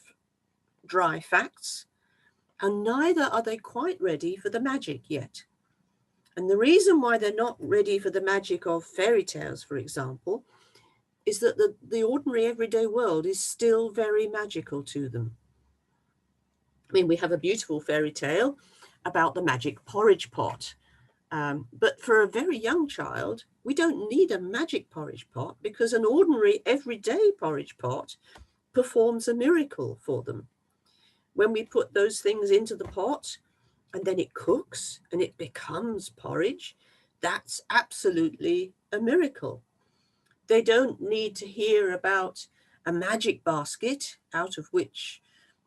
dry facts. And neither are they quite ready for the magic yet. And the reason why they're not ready for the magic of fairy tales, for example, is that the ordinary everyday world is still very magical to them. I mean, we have a beautiful fairy tale about the magic porridge pot. But for a very young child, we don't need a magic porridge pot, because an ordinary everyday porridge pot performs a miracle for them. When we put those things into the pot and then it cooks and it becomes porridge, that's absolutely a miracle. They don't need to hear about a magic basket out of which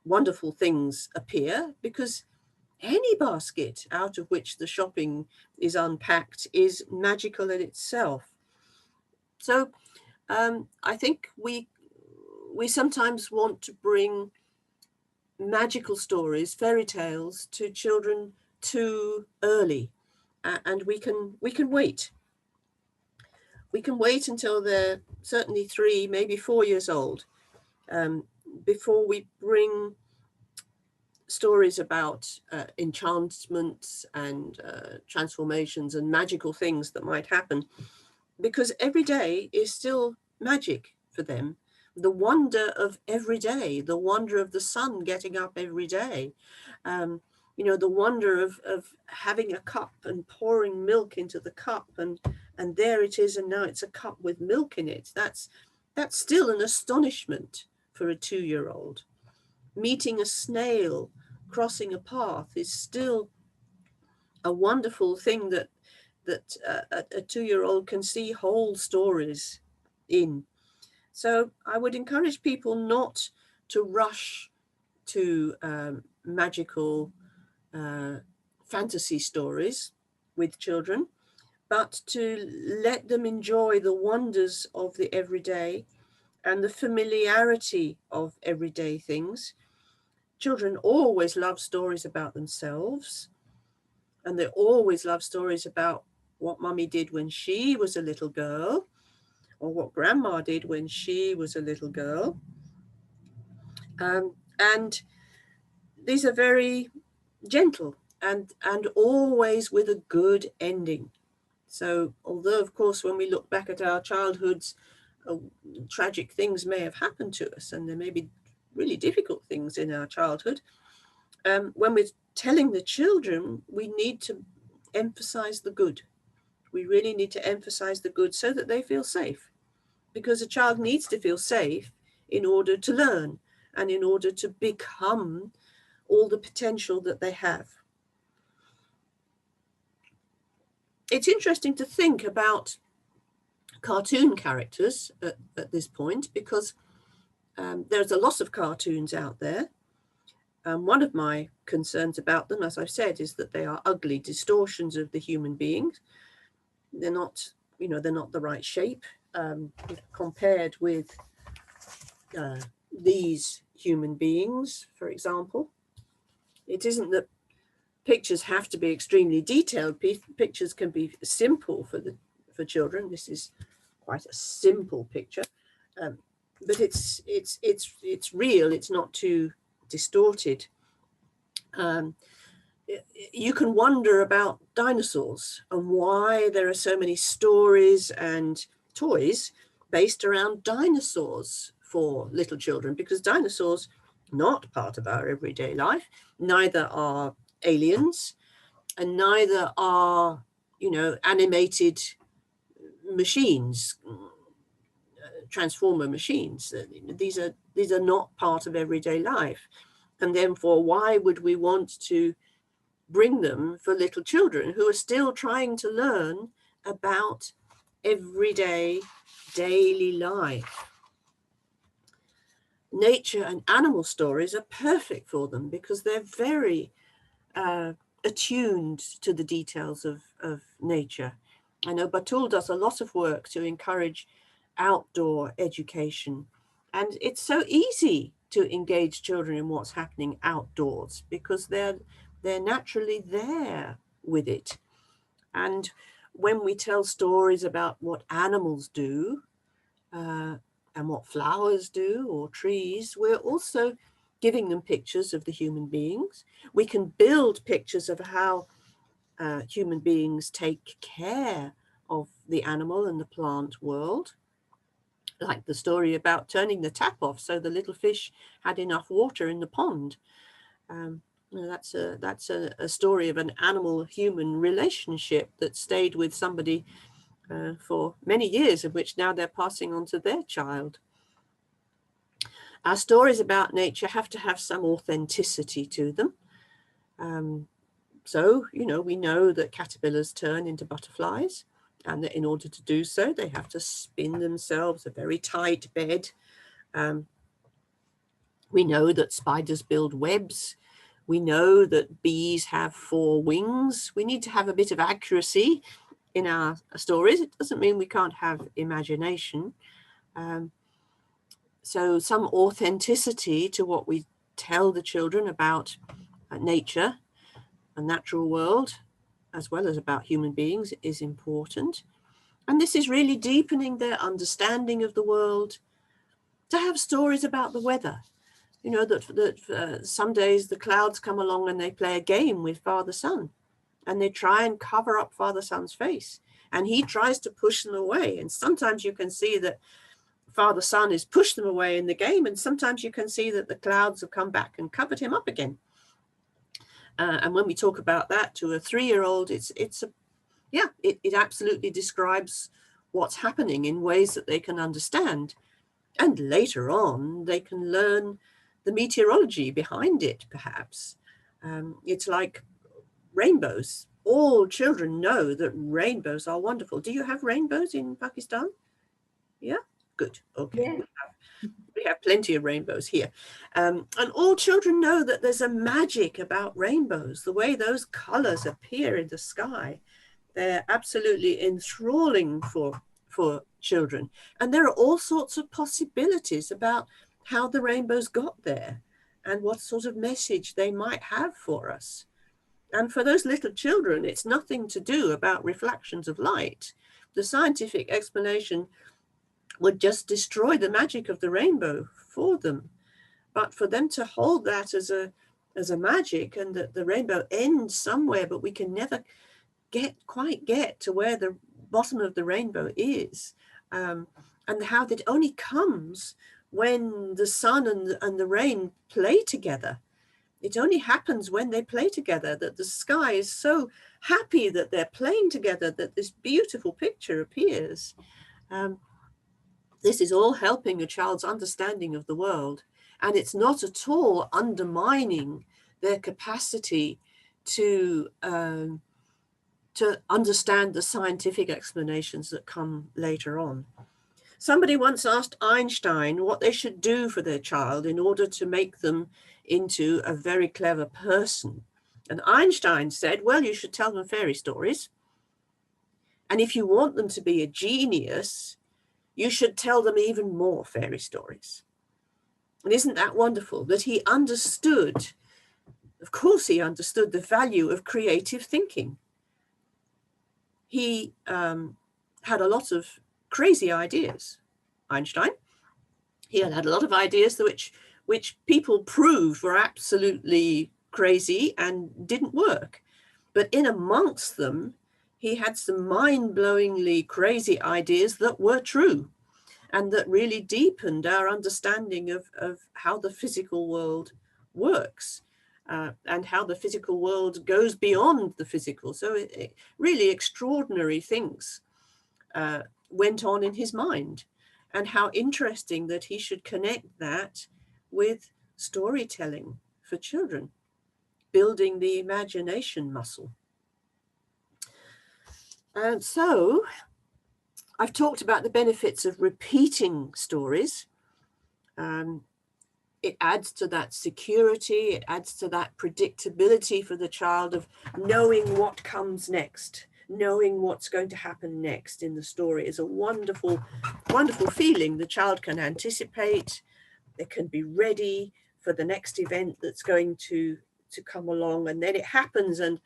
wonderful things appear, because any basket out of which the shopping is unpacked is magical in itself. So I think we sometimes want to bring magical stories, fairy tales, to children too early, and we can wait. We can wait until they're certainly 3, maybe 4 years old, before we bring stories about enchantments and transformations and magical things that might happen, because every day is still magic for them. The wonder of every day, the wonder of the sun getting up every day, the wonder of having a cup and pouring milk into the cup, and there it is, and now it's a cup with milk in it. That's still an astonishment for a 2-year-old. Meeting a snail crossing a path is still a wonderful thing that a 2-year-old can see whole stories in. So I would encourage people not to rush to magical fantasy stories with children, but to let them enjoy the wonders of the everyday and the familiarity of everyday things. Children always love stories about themselves, and they always love stories about what mummy did when she was a little girl, or what grandma did when she was a little girl. And these are very gentle and always with a good ending. So although, of course, when we look back at our childhoods, tragic things may have happened to us, and there may be really difficult things in our childhood, when we're telling the children, we need to emphasize the good. We really need to emphasize the good so that they feel safe, because a child needs to feel safe in order to learn and in order to become all the potential that they have. It's interesting to think about cartoon characters at this point, because there's a lot of cartoons out there. One of my concerns about them, as I've said, is that they are ugly distortions of the human beings. They're not, they're not the right shape compared with these human beings, for example. It isn't that pictures have to be extremely detailed. Pictures can be simple for children. This is quite a simple picture, but it's real. It's not too distorted. You can wonder about dinosaurs and why there are so many stories and toys based around dinosaurs for little children, because dinosaurs are not part of our everyday life. Neither are aliens, and neither are, animated machines, transformer machines. These are not part of everyday life, and therefore why would we want to bring them for little children who are still trying to learn about everyday daily life? nature and animal stories are perfect for them because they're very attuned to the details of nature. I know Batul does a lot of work to encourage outdoor education, and it's so easy to engage children in what's happening outdoors because they're naturally there with it. And when we tell stories about what animals do and what flowers do or trees, we're also giving them pictures of the human beings. We can build pictures of how human beings take care of the animal and the plant world, like the story about turning the tap off so the little fish had enough water in the pond. That's a story of an animal-human relationship that stayed with somebody for many years, of which now they're passing on to their child. Our stories about nature have to have some authenticity to them. So, you know, we know that caterpillars turn into butterflies, and that in order to do so, they have to spin themselves a very tight bed. We know that spiders build webs. We know that bees have 4 wings. We need to have a bit of accuracy in our stories. It doesn't mean we can't have imagination. So some authenticity to what we tell the children about nature, a natural world, as well as about human beings, is important. And this is really deepening their understanding of the world. To have stories about the weather, you know, that some days the clouds come along and they play a game with Father Sun, and they try and cover up Father Sun's face, and he tries to push them away. And sometimes you can see that Father Sun has pushed them away in the game, and sometimes you can see that the clouds have come back and covered him up again. And when we talk about that to a 3-year-old, it absolutely describes what's happening in ways that they can understand. And later on, they can learn the meteorology behind it, perhaps. It's like rainbows. All children know that rainbows are wonderful. Do you have rainbows in Pakistan? Yeah, good. Okay. Yeah. We have plenty of rainbows here. And all children know that there's a magic about rainbows, the way those colors appear in the sky. They're absolutely enthralling for children. And there are all sorts of possibilities about how the rainbows got there and what sort of message they might have for us. And for those little children, it's nothing to do about reflections of light. The scientific explanation would just destroy the magic of the rainbow for them. But for them to hold that as a magic, and that the rainbow ends somewhere, but we can never quite get to where the bottom of the rainbow is, and how that only comes when the sun and the rain play together. It only happens when they play together, that the sky is so happy that they're playing together, that this beautiful picture appears. This is all helping a child's understanding of the world, and it's not at all undermining their capacity to understand the scientific explanations that come later on. Somebody once asked Einstein what they should do for their child in order to make them into a very clever person. And Einstein said, well, you should tell them fairy stories. And if you want them to be a genius, you should tell them even more fairy stories. And isn't that wonderful that he understood, of course he understood the value of creative thinking. He had a lot of crazy ideas, Einstein. He had a lot of ideas which people proved were absolutely crazy and didn't work. But in amongst them, he had some mind-blowingly crazy ideas that were true and that really deepened our understanding of how the physical world works. And how the physical world goes beyond the physical. So really extraordinary things went on in his mind, and how interesting that he should connect that with storytelling for children, building the imagination muscle. And so I've talked about the benefits of repeating stories. it adds to that security, it adds to that predictability for the child of knowing what comes next, knowing what's going to happen next in the story is a wonderful, wonderful feeling. The child can anticipate, they can be ready for the next event that's going to come along, and then it happens and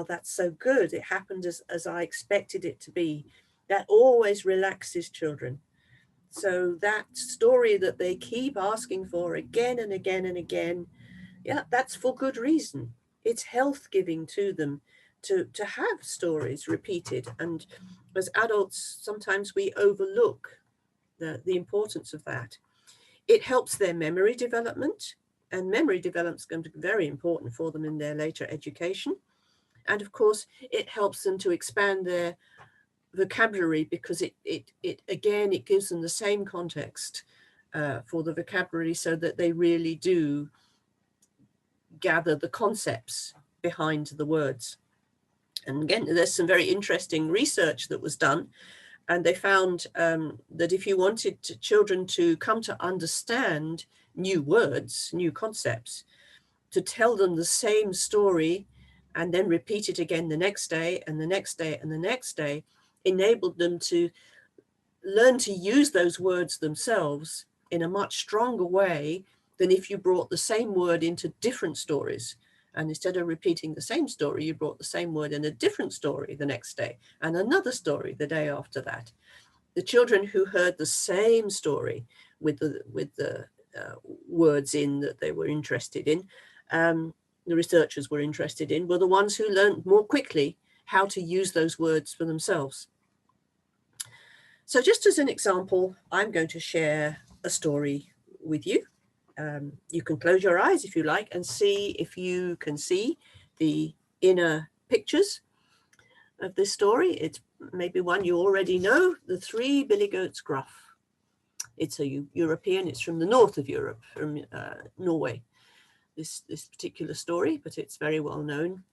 that's so good, it happened as I expected it to be. That always relaxes children. So that story that they keep asking for again and again and again, yeah, that's for good reason. It's health giving to them to have stories repeated. And as adults, sometimes we overlook the importance of that. It helps their memory development, and memory development is going to be very important for them in their later education. And of course, it helps them to expand their vocabulary, because it again, it gives them the same context for the vocabulary, so that they really do gather the concepts behind the words. And again, there's some very interesting research that was done, and they found that if you wanted children to come to understand new words, new concepts, to tell them the same story and then repeat it again the next day and the next day and the next day, enabled them to learn to use those words themselves in a much stronger way than if you brought the same word into different stories. And instead of repeating the same story, you brought the same word in a different story the next day and another story the day after that. The children who heard the same story with the words in that they were interested in, the researchers were interested in, were the ones who learned more quickly how to use those words for themselves. So just as an example, I'm going to share a story with you. You can close your eyes if you like and see if you can see the inner pictures of this story. It's maybe one you already know, The Three Billy Goats Gruff. It's a European, it's from the north of Europe, from Norway, this particular story, but it's very well known.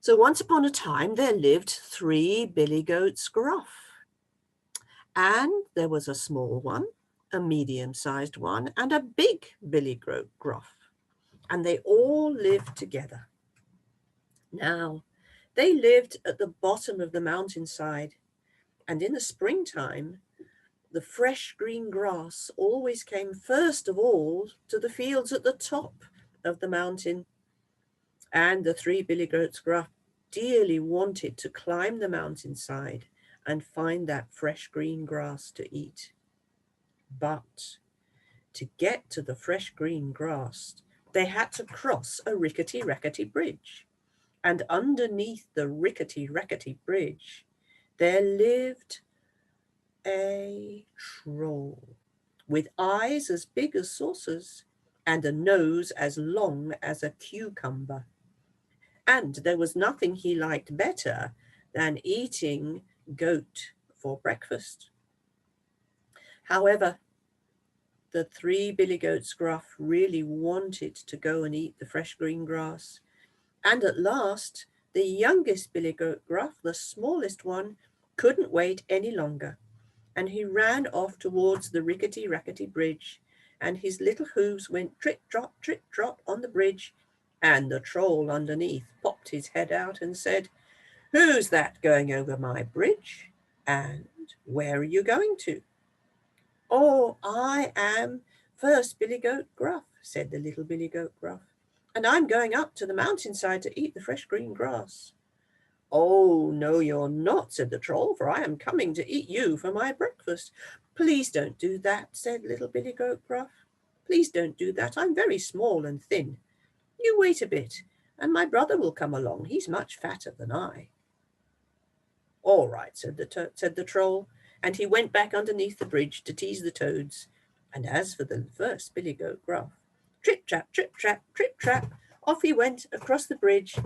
So once upon a time, there lived 3 billy goats gruff. And there was a small one, a medium-sized one, and a big billy goat gruff. And they all lived together. Now, they lived at the bottom of the mountainside, and in the springtime, the fresh green grass always came first of all to the fields at the top of the mountain. And the 3 billy goats gruff dearly wanted to climb the mountainside and find that fresh green grass to eat. But to get to the fresh green grass, they had to cross a rickety-rackety bridge. And underneath the rickety-rackety bridge, there lived a troll with eyes as big as saucers and a nose as long as a cucumber. And there was nothing he liked better than eating goat for breakfast. However, the 3 billy goats gruff really wanted to go and eat the fresh green grass. And at last, the youngest billy goat gruff, the smallest one, couldn't wait any longer. And he ran off towards the rickety-rackety bridge, and his little hooves went trip-trot on the bridge, and the troll underneath popped his head out and said, "Who's that going over my bridge? And where are you going to?" "Oh, I am first billy goat gruff," said the little billy goat gruff, "and I'm going up to the mountainside to eat the fresh green grass." "Oh, no, you're not," said the troll, "for I am coming to eat you for my breakfast." "Please don't do that," said little billy goat gruff. "Please don't do that. I'm very small and thin. You wait a bit, and my brother will come along. He's much fatter than I." "All right," said the troll, and he went back underneath the bridge to tease the toads. And as for the first billy goat gruff, trip-trap, trip-trap, trip-trap, off he went across the bridge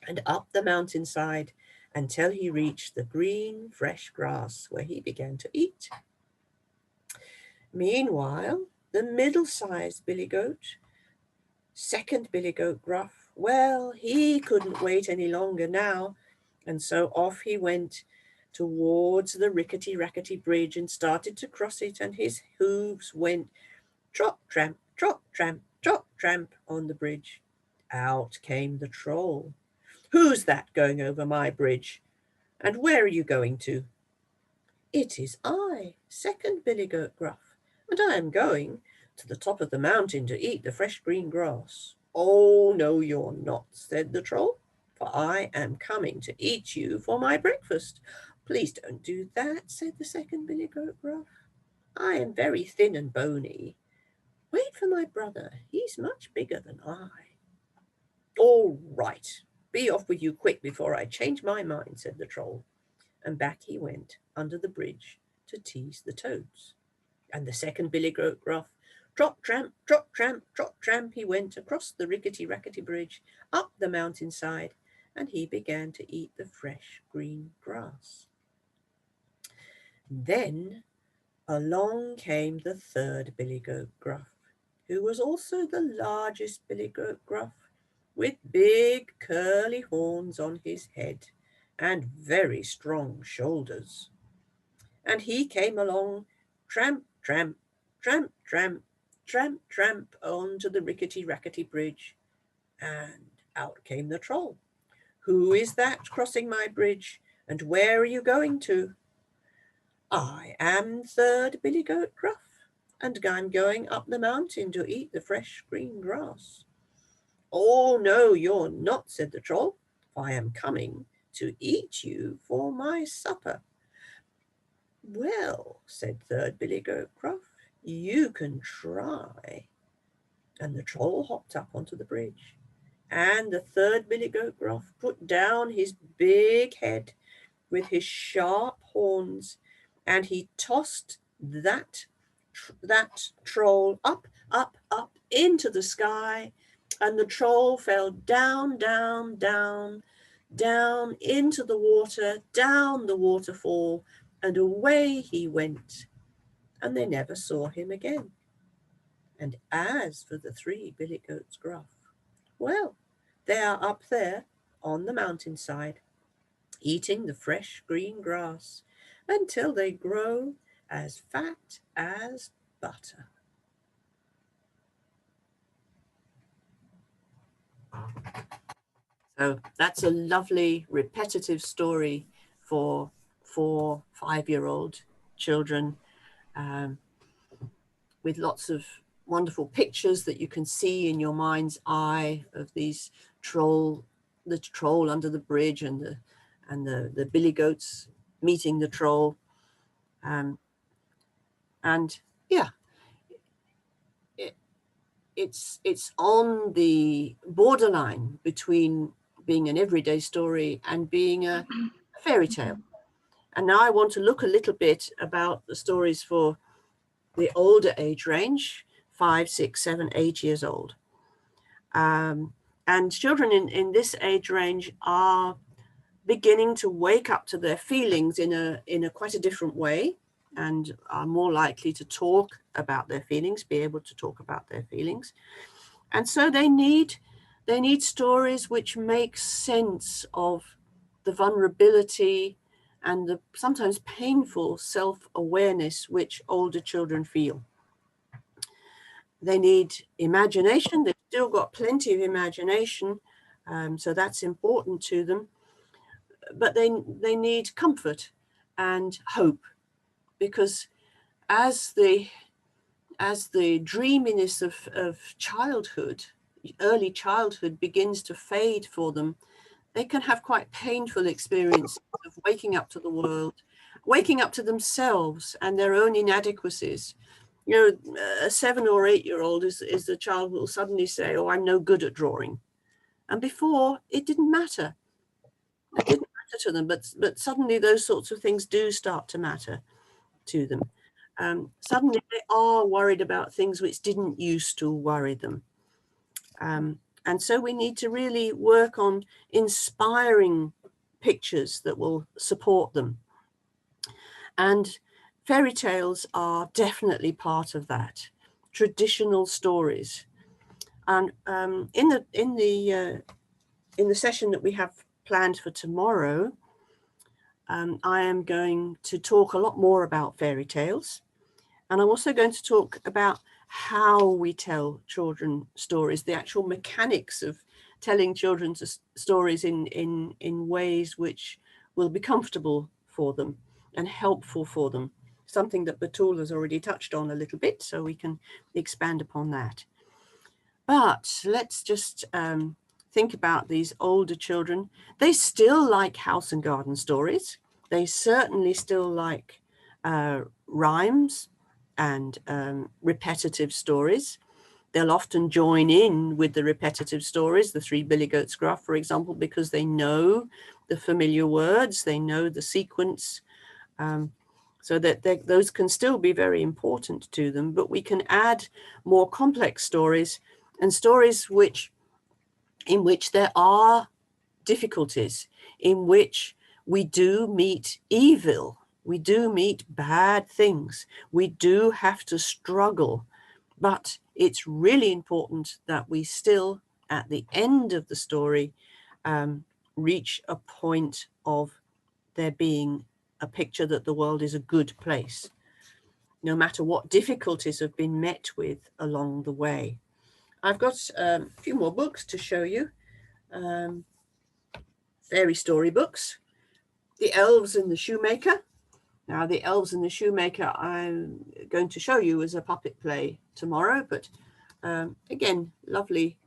and up the mountainside until he reached the green, fresh grass where he began to eat. Meanwhile, the middle-sized billy goat, second billy goat gruff, well, he couldn't wait any longer now, and so off he went towards the rickety-rackety bridge and started to cross it, and his hooves went Trot, tramp, trot, tramp on the bridge. Out came the Troll. Who's that going over my bridge? And where are you going to? It is I, second Billy Goat Gruff, and I am going to the top of the mountain to eat the fresh green grass. Oh, no, you're not, said the Troll, for I am coming to eat you for my breakfast. Please don't do that, said the second Billy Goat Gruff. I am very thin and bony. Wait for my brother, he's much bigger than I. All right, be off with you quick before I change my mind, said the Troll. And back he went under the bridge to tease the toads. And the second Billy Goat Gruff, trot, tramp, he went across the rickety-rackety bridge, up the mountainside, and he began to eat the fresh green grass. Then along came the third Billy Goat Gruff, who was also the largest Billy Goat Gruff, with big curly horns on his head and very strong shoulders. And he came along, tramp, tramp, tramp, tramp, tramp, tramp, onto the rickety-rackety bridge. And out came the Troll. Who is that crossing my bridge? And where are you going to? I am third Billy Goat Gruff, and I'm going up the mountain to eat the fresh green grass. Oh, no, you're not, said the Troll, for I am coming to eat you for my supper. Well, said third Billy Goat Gruff, you can try. And the Troll hopped up onto the bridge, and the third Billy Goat Gruff put down his big head with his sharp horns, and he tossed that Troll up, up, up into the sky, and the Troll fell down, down, down, down into the water, down the waterfall, and away he went, and they never saw him again. And as for the three Billy Goats Gruff, well, they are up there on the mountainside, eating the fresh green grass until they grow as fat as butter. So that's a lovely repetitive story for 4-5-year-old children, with lots of wonderful pictures that you can see in your mind's eye of these the troll under the bridge and the billy goats meeting the troll. And yeah, it's on the borderline between being an everyday story and being a fairy tale. And now I want to look a little bit about the stories for the older age range, 5, 6, 7, 8 years old. And children in this age range are beginning to wake up to their feelings in a quite a different way, and are more likely to talk about their feelings, be able to talk about their feelings. And so they need stories which make sense of the vulnerability and the sometimes painful self-awareness which older children feel. They need imagination. They've still got plenty of imagination, so that's important to them. But they need comfort and hope, because as the dreaminess of childhood, early childhood, begins to fade for them, they can have quite painful experiences of waking up to the world, waking up to themselves and their own inadequacies. You know, a 7 or 8 year old is the child who will suddenly say, oh, I'm no good at drawing. And before, it didn't matter. It didn't matter to them, but suddenly those sorts of things do start to matter to them. Suddenly they are worried about things which didn't used to worry them. And so we need to really work on inspiring pictures that will support them. And fairy tales are definitely part of that. Traditional stories. And in the session that we have planned for tomorrow, I am going to talk a lot more about fairy tales. And I'm also going to talk about how we tell children stories, the actual mechanics of telling children's stories in ways which will be comfortable for them and helpful for them. Something that Batul has already touched on a little bit, so we can expand upon that. But let's just think about these older children. They still like house and garden stories. They certainly still like rhymes and repetitive stories. They'll often join in with the repetitive stories, the Three Billy Goats Gruff, for example, because they know the familiar words, they know the sequence, so that those can still be very important to them. But we can add more complex stories and stories in which there are difficulties, in which we do meet evil, we do meet bad things, we do have to struggle. But it's really important that we still, at the end of the story, reach a point of there being a picture that the world is a good place, no matter what difficulties have been met with along the way. I've got a few more books to show you, fairy story books. The Elves and the Shoemaker. Now, The Elves and the Shoemaker I'm going to show you as a puppet play tomorrow, but again, lovely,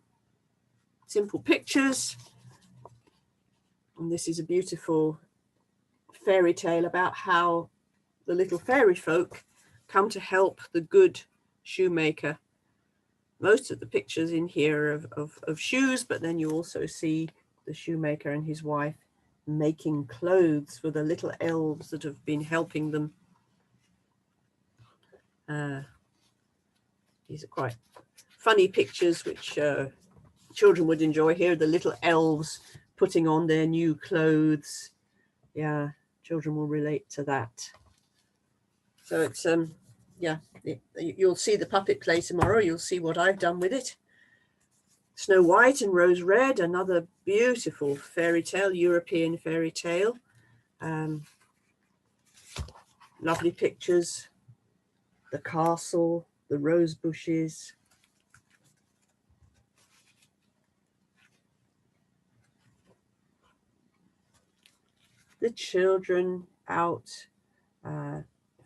simple pictures. And this is a beautiful fairy tale about how the little fairy folk come to help the good shoemaker. Most of the pictures in here are of shoes, but then you also see the shoemaker and his wife making clothes for the little elves that have been helping them. These are quite funny pictures which children would enjoy. Here, the little elves putting on their new clothes. Yeah, children will relate to that. So it's yeah, you'll see the puppet play tomorrow. You'll see what I've done with it. Snow White and Rose Red, another beautiful fairy tale, European fairy tale. Lovely pictures, the castle, the rose bushes. The children out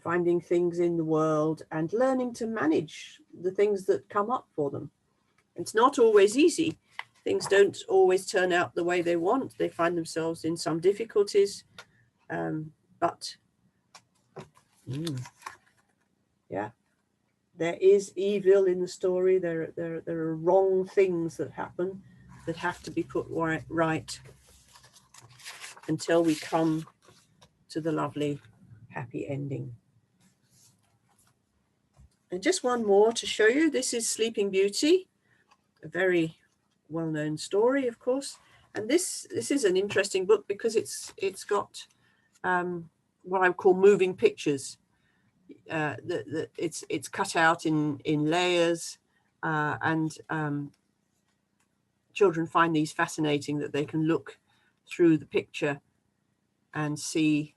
finding things in the world and learning to manage the things that come up for them. It's not always easy. Things don't always turn out the way they want. They find themselves in some difficulties, but yeah, there is evil in the story. There are wrong things that happen that have to be put right until we come to the lovely, happy ending. And just one more to show you. This is Sleeping Beauty, a very well-known story, of course. And this is an interesting book because it's got what I would call moving pictures. It's cut out in layers, and children find these fascinating, that they can look through the picture and see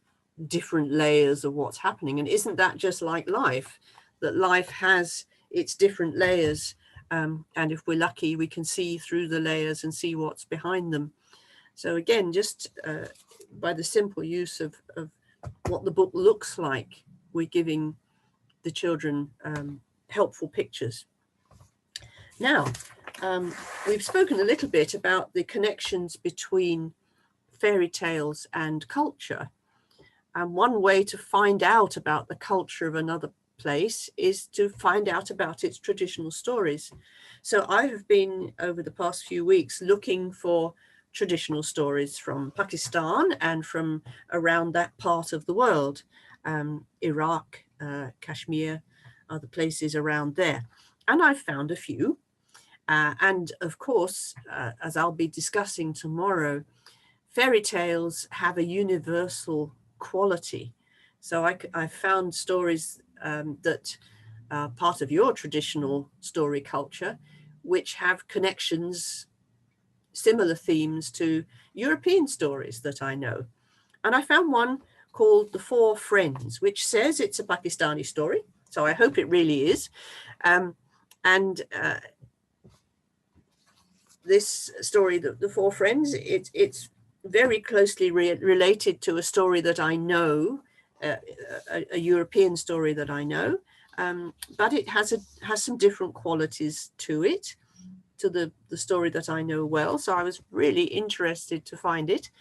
different layers of what's happening. And isn't that just like life, that life has its different layers, and if we're lucky we can see through the layers and see what's behind them. So again, just by the simple use of what the book looks like, we're giving the children helpful pictures. Now, we've spoken a little bit about the connections between fairy tales and culture. And one way to find out about the culture of another place is to find out about its traditional stories. So I have been, over the past few weeks, looking for traditional stories from Pakistan and from around that part of the world, Iraq, Kashmir, other places around there. And I've found a few. And of course, as I'll be discussing tomorrow, fairy tales have a universal quality. So I found stories that are part of your traditional story culture, which have connections, similar themes to European stories that I know. And I found one called The Four Friends, which says it's a Pakistani story. So I hope it really is. And this story, the Four Friends, it's very closely related to a story that I know, a European story that I know, but it has some different qualities to it, to the story that I know well. So I was really interested to find it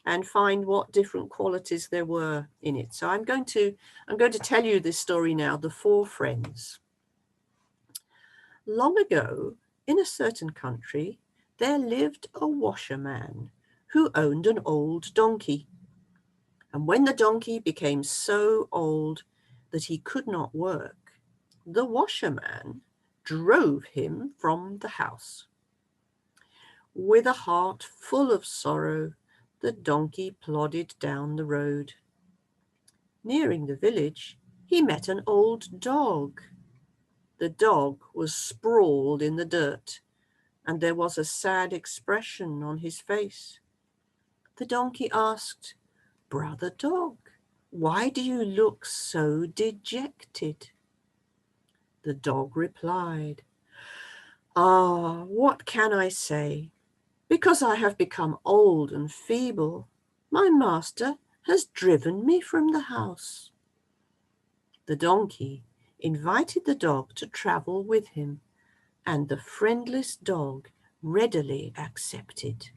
and find what different qualities there were in it. So I'm going to tell you this story now, The Four Friends. Long ago, in a certain country, there lived a washerman who owned an old donkey. And when the donkey became so old that he could not work, the washerman drove him from the house. With a heart full of sorrow, the donkey plodded down the road. Nearing the village, he met an old dog. The dog was sprawled in the dirt, and there was a sad expression on his face. The donkey asked, "Brother Dog, why do you look so dejected?" The dog replied, "Ah, what can I say? Because I have become old and feeble, my master has driven me from the house." The donkey invited the dog to travel with him, and the friendless dog readily accepted.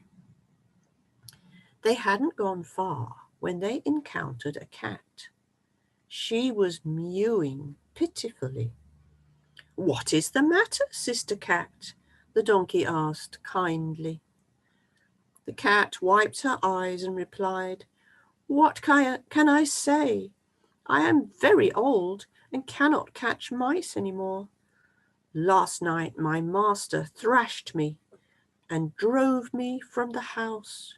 They hadn't gone far when they encountered a cat. She was mewing pitifully. "What is the matter, Sister Cat?" the donkey asked kindly. The cat wiped her eyes and replied, "What can I say? I am very old and cannot catch mice anymore. Last night my master thrashed me and drove me from the house."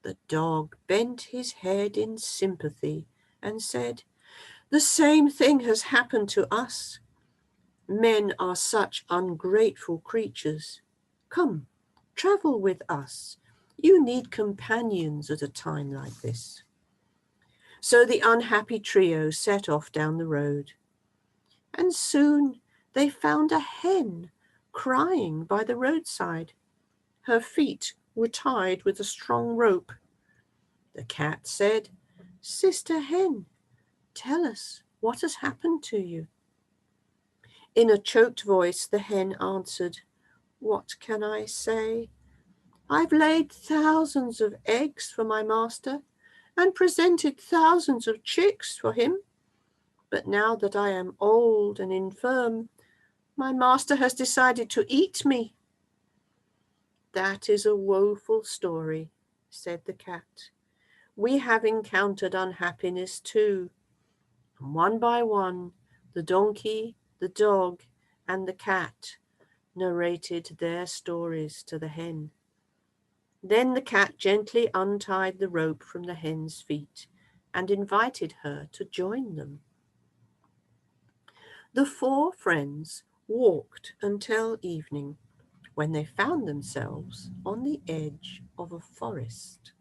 The dog bent his head in sympathy and said, "The same thing has happened to us. Men are such ungrateful creatures. Come, travel with us. You need companions at a time like this." So the unhappy trio set off down the road. And soon they found a hen crying by the roadside. Her feet were tied with a strong rope. The cat said, "Sister Hen, tell us what has happened to you." In a choked voice, the hen answered, "What can I say? I've laid thousands of eggs for my master and presented thousands of chicks for him. But now that I am old and infirm, my master has decided to eat me." "That is a woeful story," said the cat. "We have encountered unhappiness too." And one by one, the donkey, the dog, and the cat narrated their stories to the hen. Then the cat gently untied the rope from the hen's feet and invited her to join them. The four friends walked until evening, when they found themselves on the edge of a forest.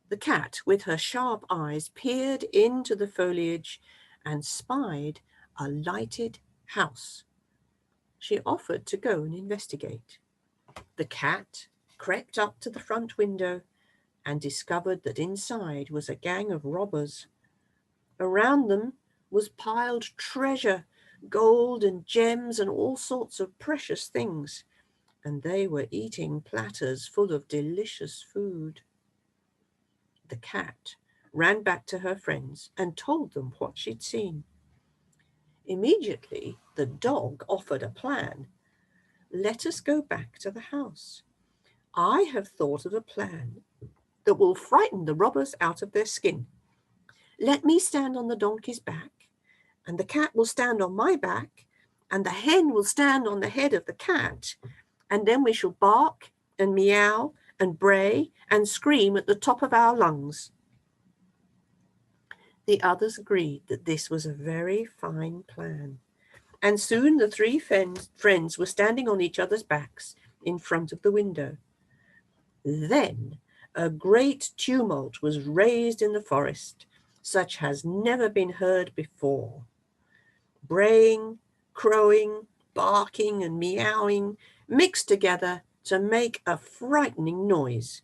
The cat, with her sharp eyes, peered into the foliage and spied a lighted house. She offered to go and investigate. The cat crept up to the front window and discovered that inside was a gang of robbers. Around them was piled treasure, gold and gems and all sorts of precious things, and they were eating platters full of delicious food. The cat ran back to her friends and told them what she'd seen. Immediately, the dog offered a plan. "Let us go back to the house. I have thought of a plan that will frighten the robbers out of their skin. Let me stand on the donkey's back, and the cat will stand on my back, and the hen will stand on the head of the cat, and then we shall bark and meow and bray and scream at the top of our lungs." The others agreed that this was a very fine plan, and soon the three friends were standing on each other's backs in front of the window. Then a great tumult was raised in the forest, such has never been heard before. Braying, crowing, barking and meowing mixed together to make a frightening noise.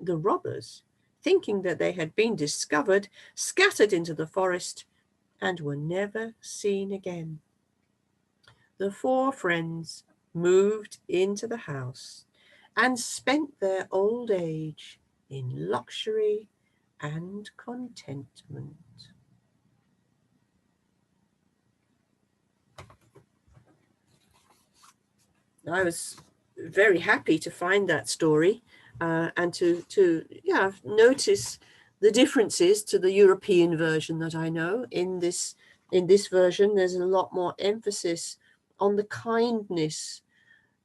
The robbers, thinking that they had been discovered, scattered into the forest and were never seen again. The four friends moved into the house and spent their old age in luxury and contentment. I was very happy to find that story and to notice the differences to the European version that I know. In this version, there's a lot more emphasis on the kindness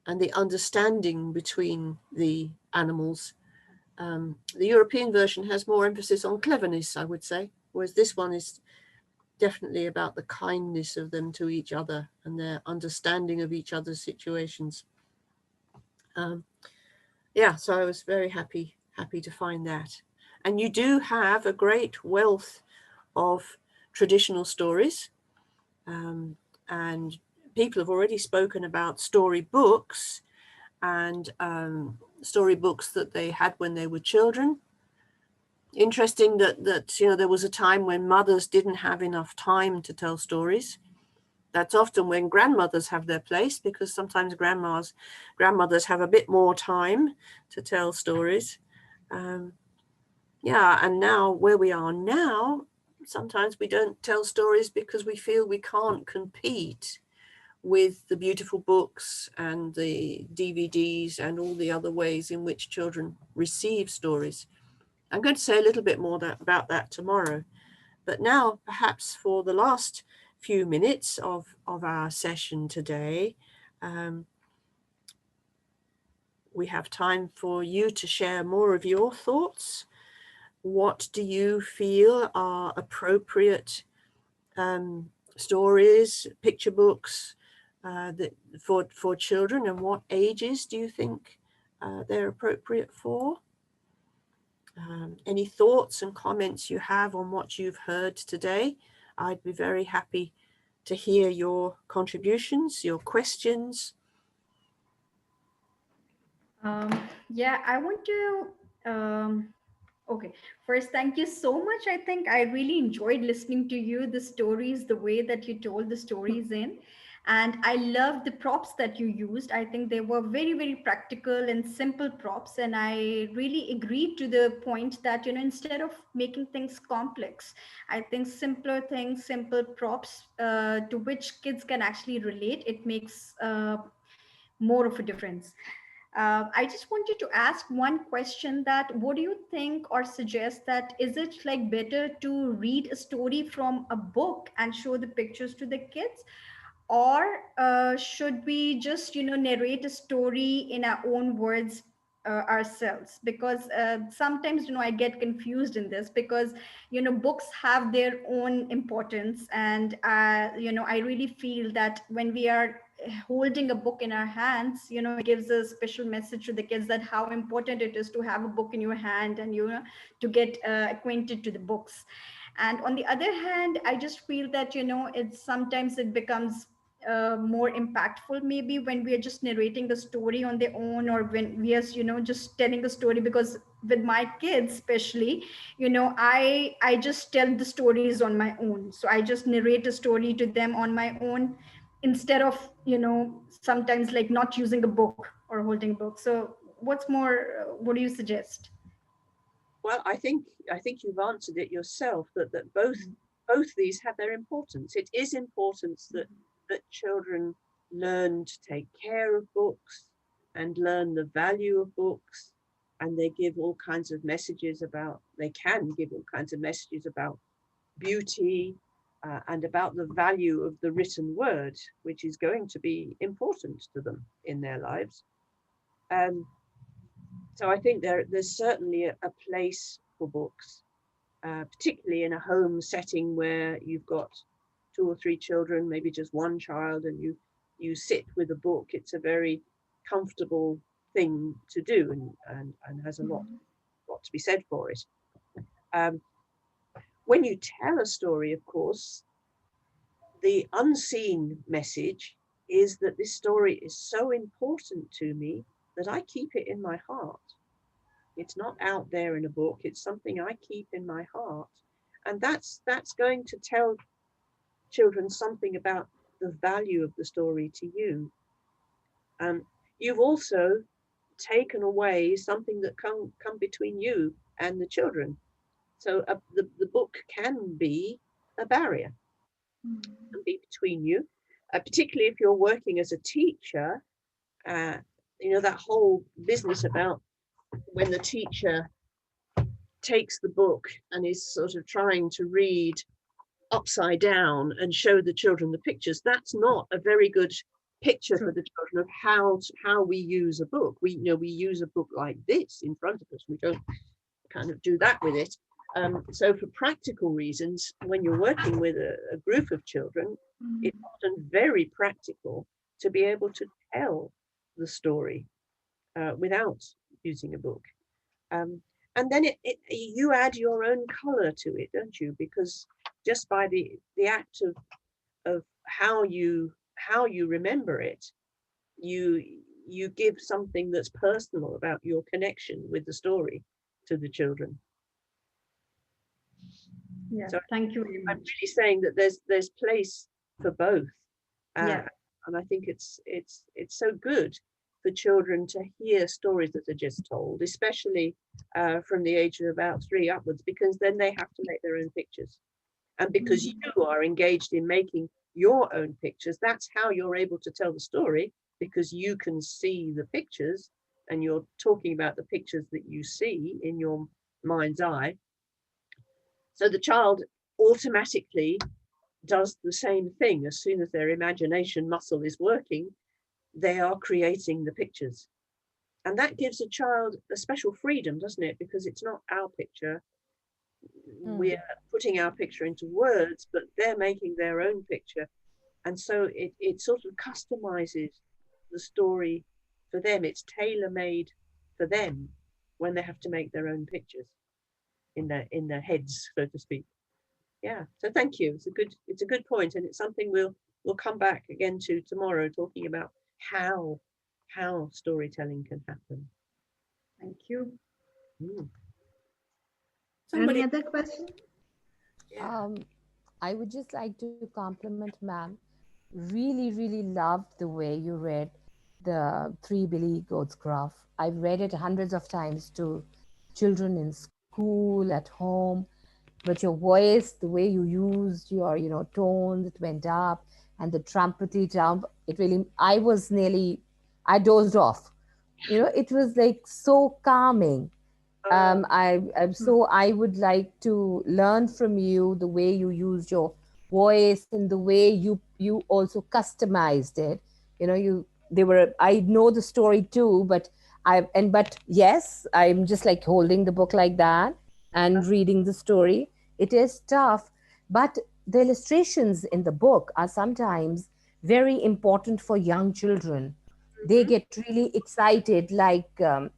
and the understanding between the animals. The European version has more emphasis on cleverness, I would say, whereas this one is definitely about the kindness of them to each other and their understanding of each other's situations. So I was very happy to find that. And you do have a great wealth of traditional stories, and people have already spoken about storybooks and storybooks that they had when they were children. Interesting that there was a time when mothers didn't have enough time to tell stories. That's often when grandmothers have their place, because sometimes grandmothers have a bit more time to tell stories. And now where we are now, sometimes we don't tell stories because we feel we can't compete with the beautiful books and the DVDs and all the other ways in which children receive stories. I'm going to say a little bit more about that tomorrow. But now, perhaps for the last few minutes of our session today, we have time for you to share more of your thoughts. What do you feel are appropriate stories, picture books for children, and what ages do you think they're appropriate for? Any thoughts and comments you have on what you've heard today? I'd be very happy to hear your contributions, your questions. I want to, okay, first, thank you so much. I think I really enjoyed listening to you, the stories, the way that you told the stories in. And I love the props that you used. I think they were very, very practical and simple props. And I really agreed to the point that, instead of making things complex, I think simpler things, simple props to which kids can actually relate, it makes more of a difference. I just wanted to ask one question, that what do you think or suggest, that is it like better to read a story from a book and show the pictures to the kids, or should we just narrate a story in our own words ourselves? Because sometimes I get confused in this, because books have their own importance, and I really feel that when we are holding a book in our hands, it gives a special message to the kids that how important it is to have a book in your hand and to get acquainted to the books. And on the other hand, I just feel that it's sometimes it becomes more impactful maybe when we are just narrating the story on their own, or when we are just telling the story. Because with my kids especially, I just tell the stories on my own, so I just narrate a story to them on my own, instead of sometimes like not using a book or holding a book. So what's more, what do you suggest? Well, I think you've answered it yourself, that both these have their importance. It is important that children learn to take care of books and learn the value of books, and they can give all kinds of messages about beauty and about the value of the written word, which is going to be important to them in their lives. So I think there's certainly a place for books, particularly in a home setting where you've got 2 or 3 children, maybe just one child, and you sit with a book. It's a very comfortable thing to do, and has a lot to be said for it. When you tell a story, of course, the unseen message is that this story is so important to me that I keep it in my heart. It's not out there in a book. It's something I keep in my heart. And that's going to tell children something about the value of the story to you. You've also taken away something that come between you and the children. So the book can be a barrier, can be between you, particularly if you're working as a teacher. You know, that whole business about when the teacher takes the book and is sort of trying to read upside down and show the children the pictures. That's not a very good picture for the children of how we use a book. We use a book like this in front of us. We don't kind of do that with it. So for practical reasons, when you're working with a group of children, it's often very practical to be able to tell the story without using a book. And then you add your own color to it, don't you? Because just by the act of how you remember it, you give something that's personal about your connection with the story to the children. Yeah, so thank you very I'm much. really saying that there's place for both. Yeah. And I think it's so good for children to hear stories that are just told, especially from the age of about 3 upwards, because then they have to make their own pictures. And because you are engaged in making your own pictures, that's how you're able to tell the story, because you can see the pictures and you're talking about the pictures that you see in your mind's eye. So the child automatically does the same thing. As soon as their imagination muscle is working, they are creating the pictures. And that gives a child a special freedom, doesn't it? Because it's not our picture. We're putting our picture into words, but they're making their own picture. And so it sort of customizes the story for them. It's tailor-made for them when they have to make their own pictures in their heads, so to speak. Yeah, so thank you. It's a good point, and it's something we'll come back again to tomorrow, talking about how storytelling can happen. Thank you. Somebody, Any other question? yeah. I would just like to compliment ma'am. Really, really loved the way you read the Three Billy Goats Gruff. I've read it hundreds of times to children in school, at home. But your voice, the way you used your, tones, it went up, and the trumpety jump, it really, I dozed off. It was like so calming. I would like to learn from you the way you used your voice and the way you also customized it. I know the story too, but yes, I'm just like holding the book like that and reading the story. It is tough, but the illustrations in the book are sometimes very important for young children. They get really excited, like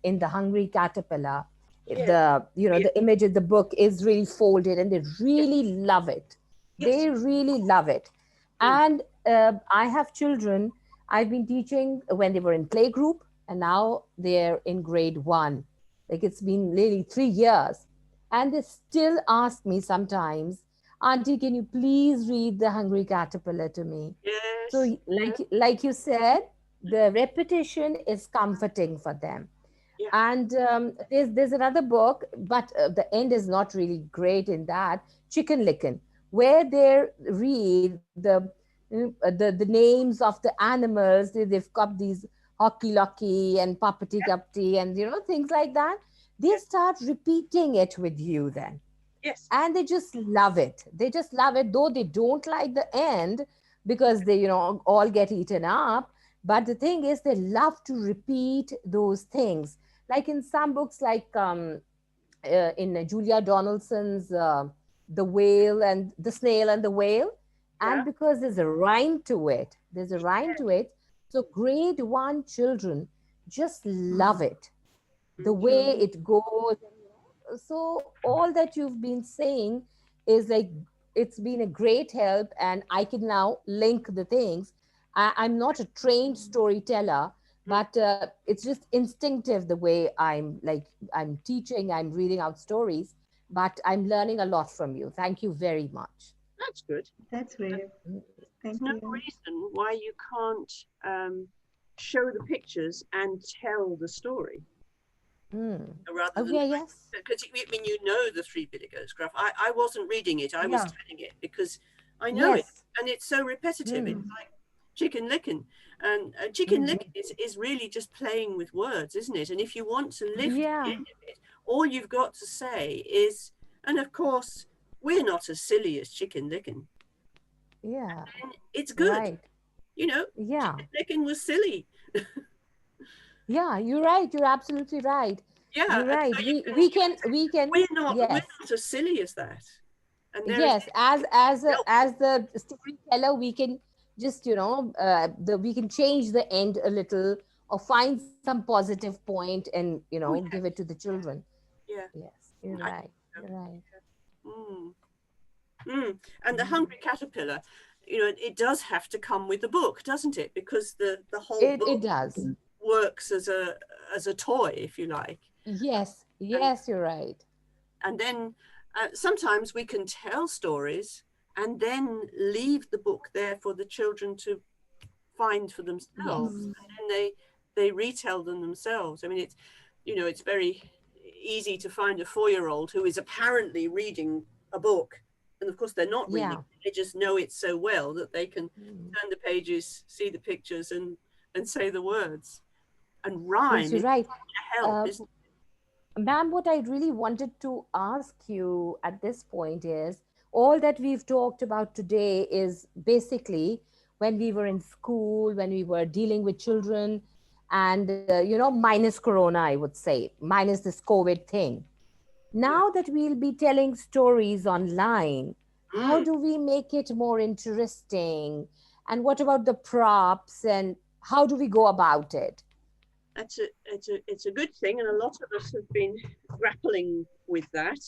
in The Hungry Caterpillar. The image of the book is really folded and they really love it. They really love it. And I have children I've been teaching when they were in playgroup, and now they're in grade 1. Like, it's been nearly 3 years. And they still ask me sometimes, Auntie, can you please read The Hungry Caterpillar to me? Yes. So like you said, the repetition is comforting for them. Yeah. And there's another book, but the end is not really great in that, Chicken Licken, where they read the names of the animals. They've got these Hockey Locky and Puppety Guppety and things like that. They start repeating it with you then. Yes. And they just love it. They just love it, though they don't like the end because they, all get eaten up. But the thing is, they love to repeat those things. Like in some books, like in Julia Donaldson's The Whale and the Snail and the Whale. And because there's a rhyme to it, so grade 1 children just love it. The way it goes. So all that you've been saying is like, it's been a great help, and I can now link the things. I'm not a trained storyteller, but it's just instinctive the way I'm teaching, I'm reading out stories, but I'm learning a lot from you. Thank you very much. That's good. That's great. There's Thank no you. reason why you can't show the pictures and tell the story. Mm. Rather Oh, than yeah, yes. because when you know the Three-Billy Ghost, Graf, I wasn't reading it, I was Yeah. telling it because I know it, Yes. and it's so repetitive. Mm. It's like Chicken Licken, and Chicken Mhm. Licken is really just playing with words, isn't it? And if you want to lift Yeah. the end of it, all you've got to say is, and of course, we're not as silly as Chicken Licken. Yeah. And it's good. Right. You know, Yeah. Chicken Licken was silly. Yeah, you're right. You're absolutely right. Yeah, You're and right. so We can we're not yes. as silly as that. And there Yes, is as as the storyteller, we can just we can change the end a little, or find some positive point and oh, give it to the children. yeah, Yes, you're I right. think so. You're right. Mm. And the Hungry Caterpillar, it does have to come with the book, doesn't it? Because the whole It book does. works as a toy, if you like. Yes, And, yes, you're right. and then sometimes we can tell stories and then leave the book there for the children to find for themselves, Yes. and then they retell them themselves. I mean, it's very easy to find a 4-year-old who is apparently reading a book, and of course they're not reading. Yeah. They just know it so well that they can Mm. turn the pages, see the pictures, and say the words. And Yes, rhyme you're is right. a help, isn't it? Ma'am, what I really wanted to ask you at this point is, all that we've talked about today is basically when we were in school, when we were dealing with children, and, minus Corona, I would say, minus this COVID thing. Now that we'll be telling stories online, how Mm. do we make it more interesting? And what about the props, and how do we go about it? It's a good thing, and a lot of us have been grappling with that.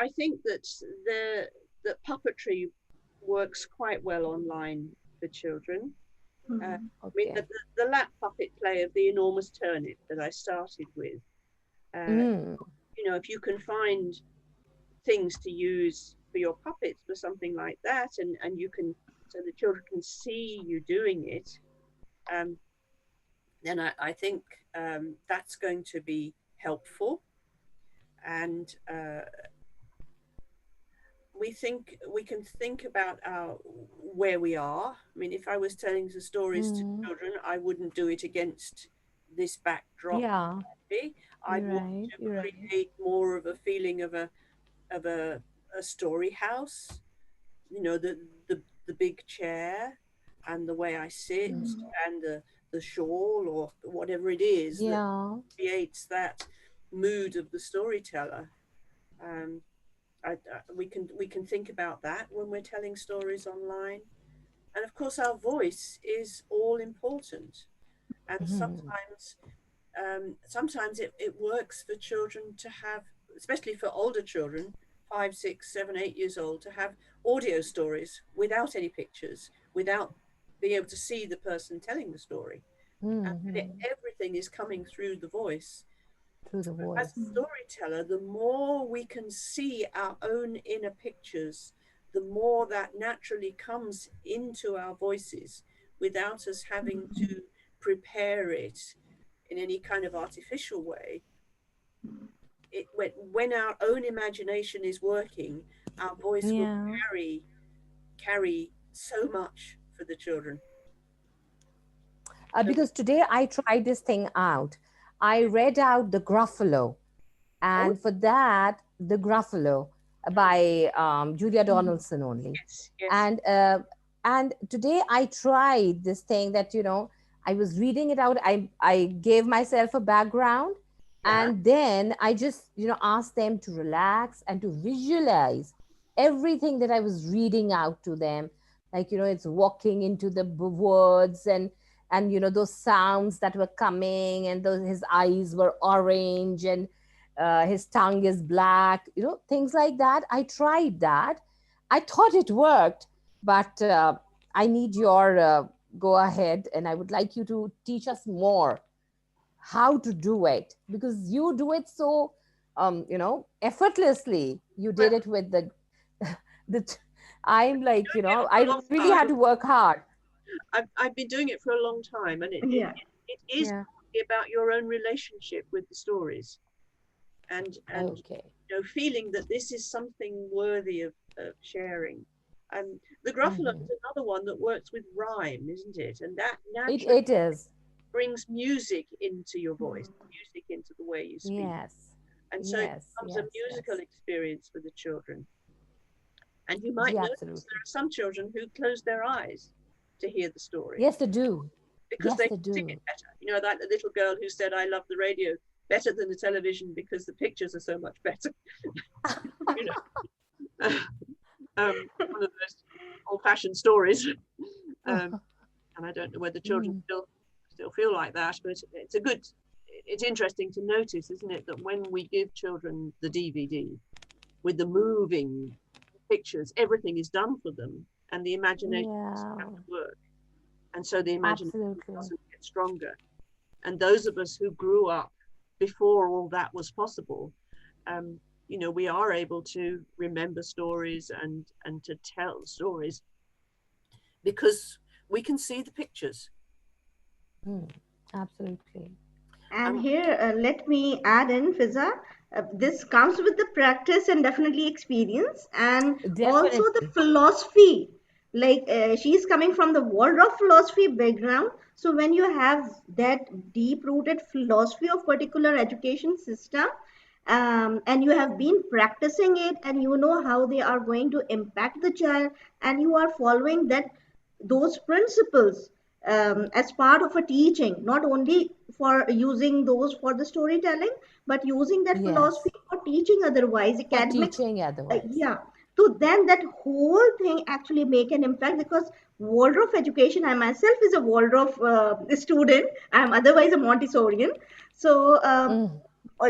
I think that that puppetry works quite well online for children. I mean, Okay. the lap puppet play of the enormous turnip that I started with. Mm. If you can find things to use for your puppets for something like that, and you can, so the children can see you doing it, then I think that's going to be helpful. And we can think about where we are. I mean, if I was telling the stories to Mm. children, I wouldn't do it against this backdrop. Yeah, I'd you're want right. to You're right. create more of a feeling of a story house. The big chair, and the way I sit, and the shawl or whatever it is that Yeah. creates that mood of the storyteller. We can think about that when we're telling stories online, and of course our voice is all important. And Mhm. sometimes it works for children to have, especially for older children, 5, 6, 7, 8 years old, to have audio stories without any pictures, without being able to see the person telling the story. And Mhm. everything is coming through the voice. Through the As a voice. storyteller, the more we can see our own inner pictures, the more that naturally comes into our voices without us having to prepare it in any kind of artificial way. When our own imagination is working, our voice will Yeah. carry so much for the children. Because today I tried this thing out. I read out the Gruffalo, Oh, and for that, the Gruffalo by Julia Donaldson only. yes, yes. And today I tried this thing that I was reading it out. I gave myself a background, Yeah. and then I just asked them to relax and to visualize everything that I was reading out to them. Like it's walking into the woods, and those sounds that were coming, and those his eyes were orange, and his tongue is black, things like that. I tried that. I thought it worked, but I need your go ahead, and I would like you to teach us more how to do it, because you do it so effortlessly. You did it with the I'm like, I really had to work hard. I've been doing it for a long time, and it is Yeah. about your own relationship with the stories, and Okay. feeling that this is something worthy of sharing. The Gruffalo is another one that works with rhyme, isn't it? And that naturally It is. brings music into your voice, music into the way you speak. Yes. And so it becomes a musical experience for the children. And you might notice there are some children who close their eyes to hear the story. Yes, they do. Because Yes, they they can sing do. it better. Like the little girl who said, I love the radio better than the television because the pictures are so much better. One of those old-fashioned stories. And I don't know whether children still feel like that, but it's interesting to notice, isn't it, that when we give children the DVD with the moving pictures, everything is done for them, and the imagination doesn't have to work. And so the imagination doesn't get stronger. And those of us who grew up before all that was possible, we are able to remember stories and to tell stories because we can see the pictures. Absolutely. And here, let me add in, Fiza, this comes with the practice and definitely experience, and also the philosophy. Like she's coming from the Waldorf philosophy background. So when you have that deep-rooted philosophy of particular education system, and you have been practicing it, and you know how they are going to impact the child, and you are following those principles as part of a teaching, not only for using those for the storytelling, but using that philosophy for teaching otherwise, academics. Yeah. So then that whole thing actually make an impact, because Waldorf education, I myself is a Waldorf student. I'm otherwise a Montessorian. So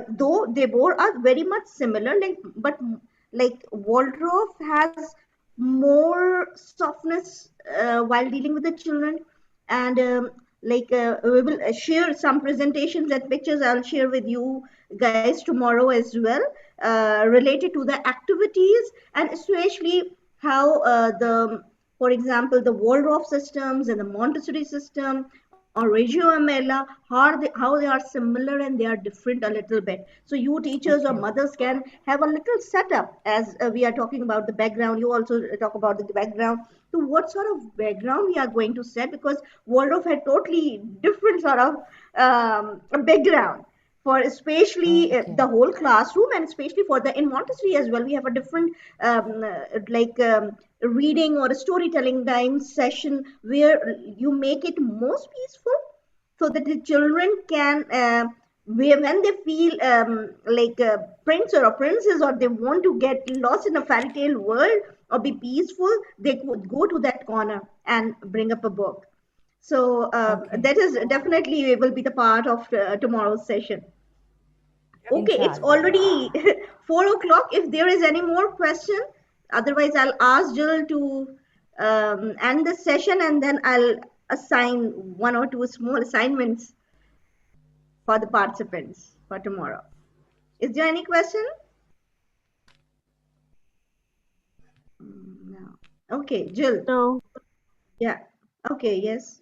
though they both are very much similar, but Waldorf has more softness while dealing with the children, and we will share some presentations and pictures I'll share with you guys tomorrow as well, related to the activities, and especially how for example, the Waldorf systems and the Montessori system or Reggio Emilia, how they are similar and they are different a little bit. So you teachers or mothers can have a little setup as we are talking about the background. You also talk about the background. So what sort of background we are going to set, because Waldorf had totally different sort of background for especially the whole classroom, and especially for the in Montessori as well. We have a different reading or a storytelling time session where you make it most peaceful, so that the children can when they feel like a prince or a princess, or they want to get lost in a fairy tale world or be peaceful, they could go to that corner and bring up a book. So that is definitely will be the part of tomorrow's session. Okay, it's already 4 o'clock. If there is any more question, otherwise I'll ask Jill to end the session, and then I'll assign 1 or 2 small assignments for the participants for tomorrow. Is there any question? No. Okay, Jill. No. Yeah. Okay. Yes.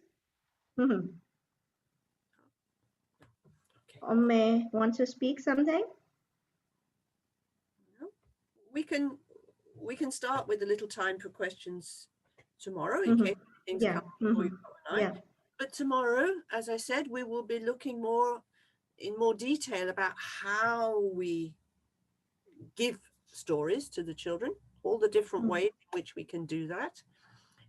May wants to speak something? We can start with a little time for questions tomorrow in case things come before you go tonight. But tomorrow, as I said, we will be looking in more detail about how we give stories to the children, all the different ways in which we can do that.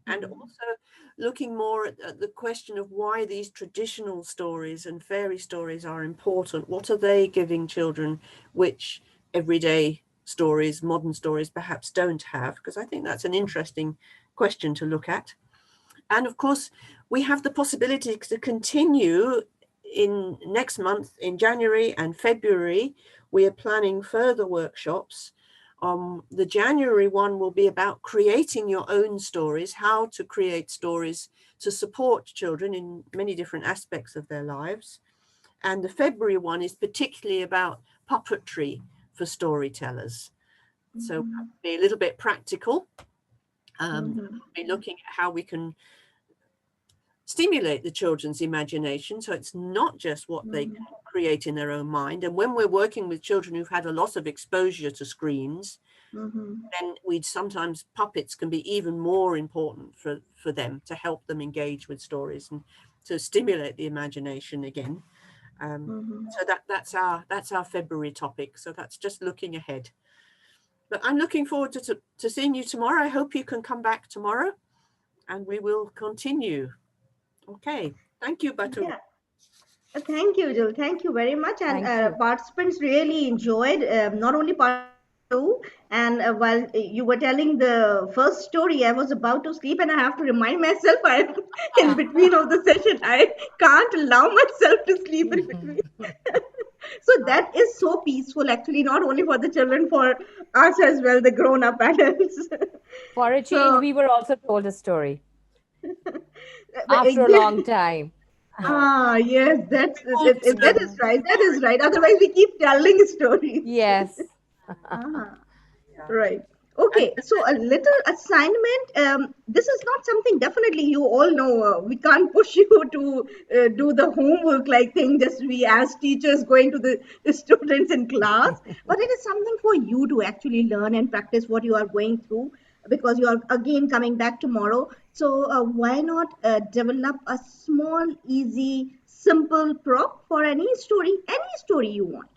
And also looking more at the question of why these traditional stories and fairy stories are important. What are they giving children which everyday stories, modern stories, perhaps don't have? Because I think that's an interesting question to look at. And of course, we have the possibility to continue in next month, in January and February, we are planning further workshops. The January one will be about creating your own stories, how to create stories to support children in many different aspects of their lives. And the February one is particularly about puppetry for storytellers. So be a little bit practical, be looking at how we can stimulate the children's imagination. So it's not just what they can create in their own mind. And when we're working with children who've had a lot of exposure to screens, then sometimes puppets can be even more important for them to help them engage with stories and to stimulate the imagination again. So that's our February topic. So that's just looking ahead. But I'm looking forward to seeing you tomorrow. I hope you can come back tomorrow and we will continue. Okay. Thank you, Batu. Yeah. Thank you, Jill. Thank you very much. And Thank you. participants really enjoyed not only part two. And while you were telling the first story, I was about to sleep, and I have to remind myself I'm in between of the session. I can't allow myself to sleep in between. So that is so peaceful, actually, not only for the children, for us as well, the grown-up adults. For a change, So- we were also told a story after a long time. Yes, that is right. That is right. Otherwise, we keep telling stories. Yes. Right. Okay, so a little assignment. This is not something, definitely you all know. We can't push you to do the homework like thing, just we as teachers going to the students in class. But it is something for you to actually learn and practice what you are going through, because you are again coming back tomorrow. So why not develop a small, easy, simple prop for any story you want.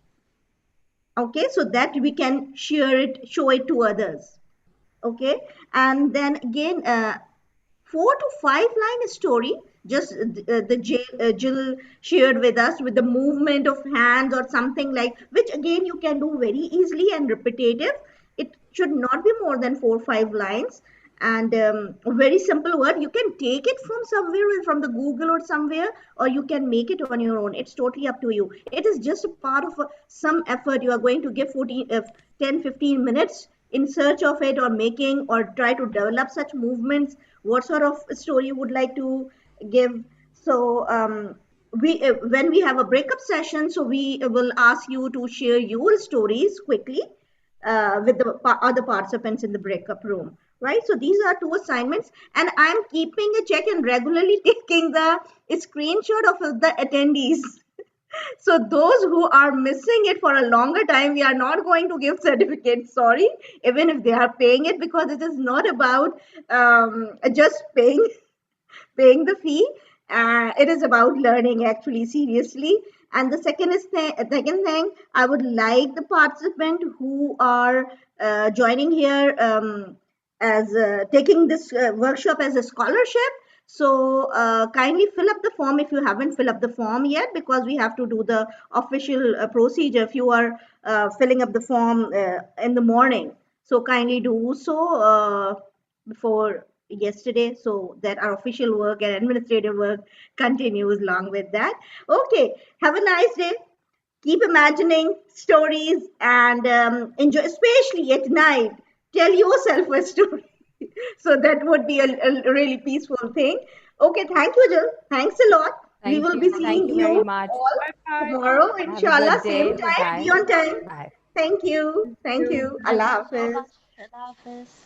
Okay, so that we can show it to others. Okay, and then again 4 to 5 line story, just Jill shared with us, with the movement of hands or something like, which again you can do very easily and repetitive. It should not be more than 4 or 5 lines, and a very simple word. You can take it from somewhere, from the Google or somewhere, or you can make it on your own. It's totally up to you. It is just a part of some effort you are going to give 10-15 minutes in search of it, or making, or try to develop such movements. What sort of story you would like to give? So we when we have a breakup session, so we will ask you to share your stories quickly with the other participants in the breakup room, right? So these are 2 assignments, and I'm keeping a check and regularly taking the screenshot of the attendees. So those who are missing it for a longer time, we are not going to give certificates, sorry, even if they are paying it, because it is not about just paying the fee. It is about learning, actually, seriously. And the second thing, I would like the participant who are joining here as taking this workshop as a scholarship. So kindly fill up the form if you haven't filled up the form yet, because we have to do the official procedure if you are filling up the form in the morning. So kindly do so before yesterday, so that our official work and administrative work continues along with that. Okay, have a nice day. Keep imagining stories, and enjoy, especially at night. Tell yourself a story. So that would be a really peaceful thing. Okay, thank you, Jill. Thanks a lot. We Thank will you. be Thank seeing you you very much. all Bye-bye. tomorrow, Have a inshallah. good day. Same time, Bye-bye. be on time. Bye. Thank you. Thank you. Allah Hafiz. Allah Hafiz.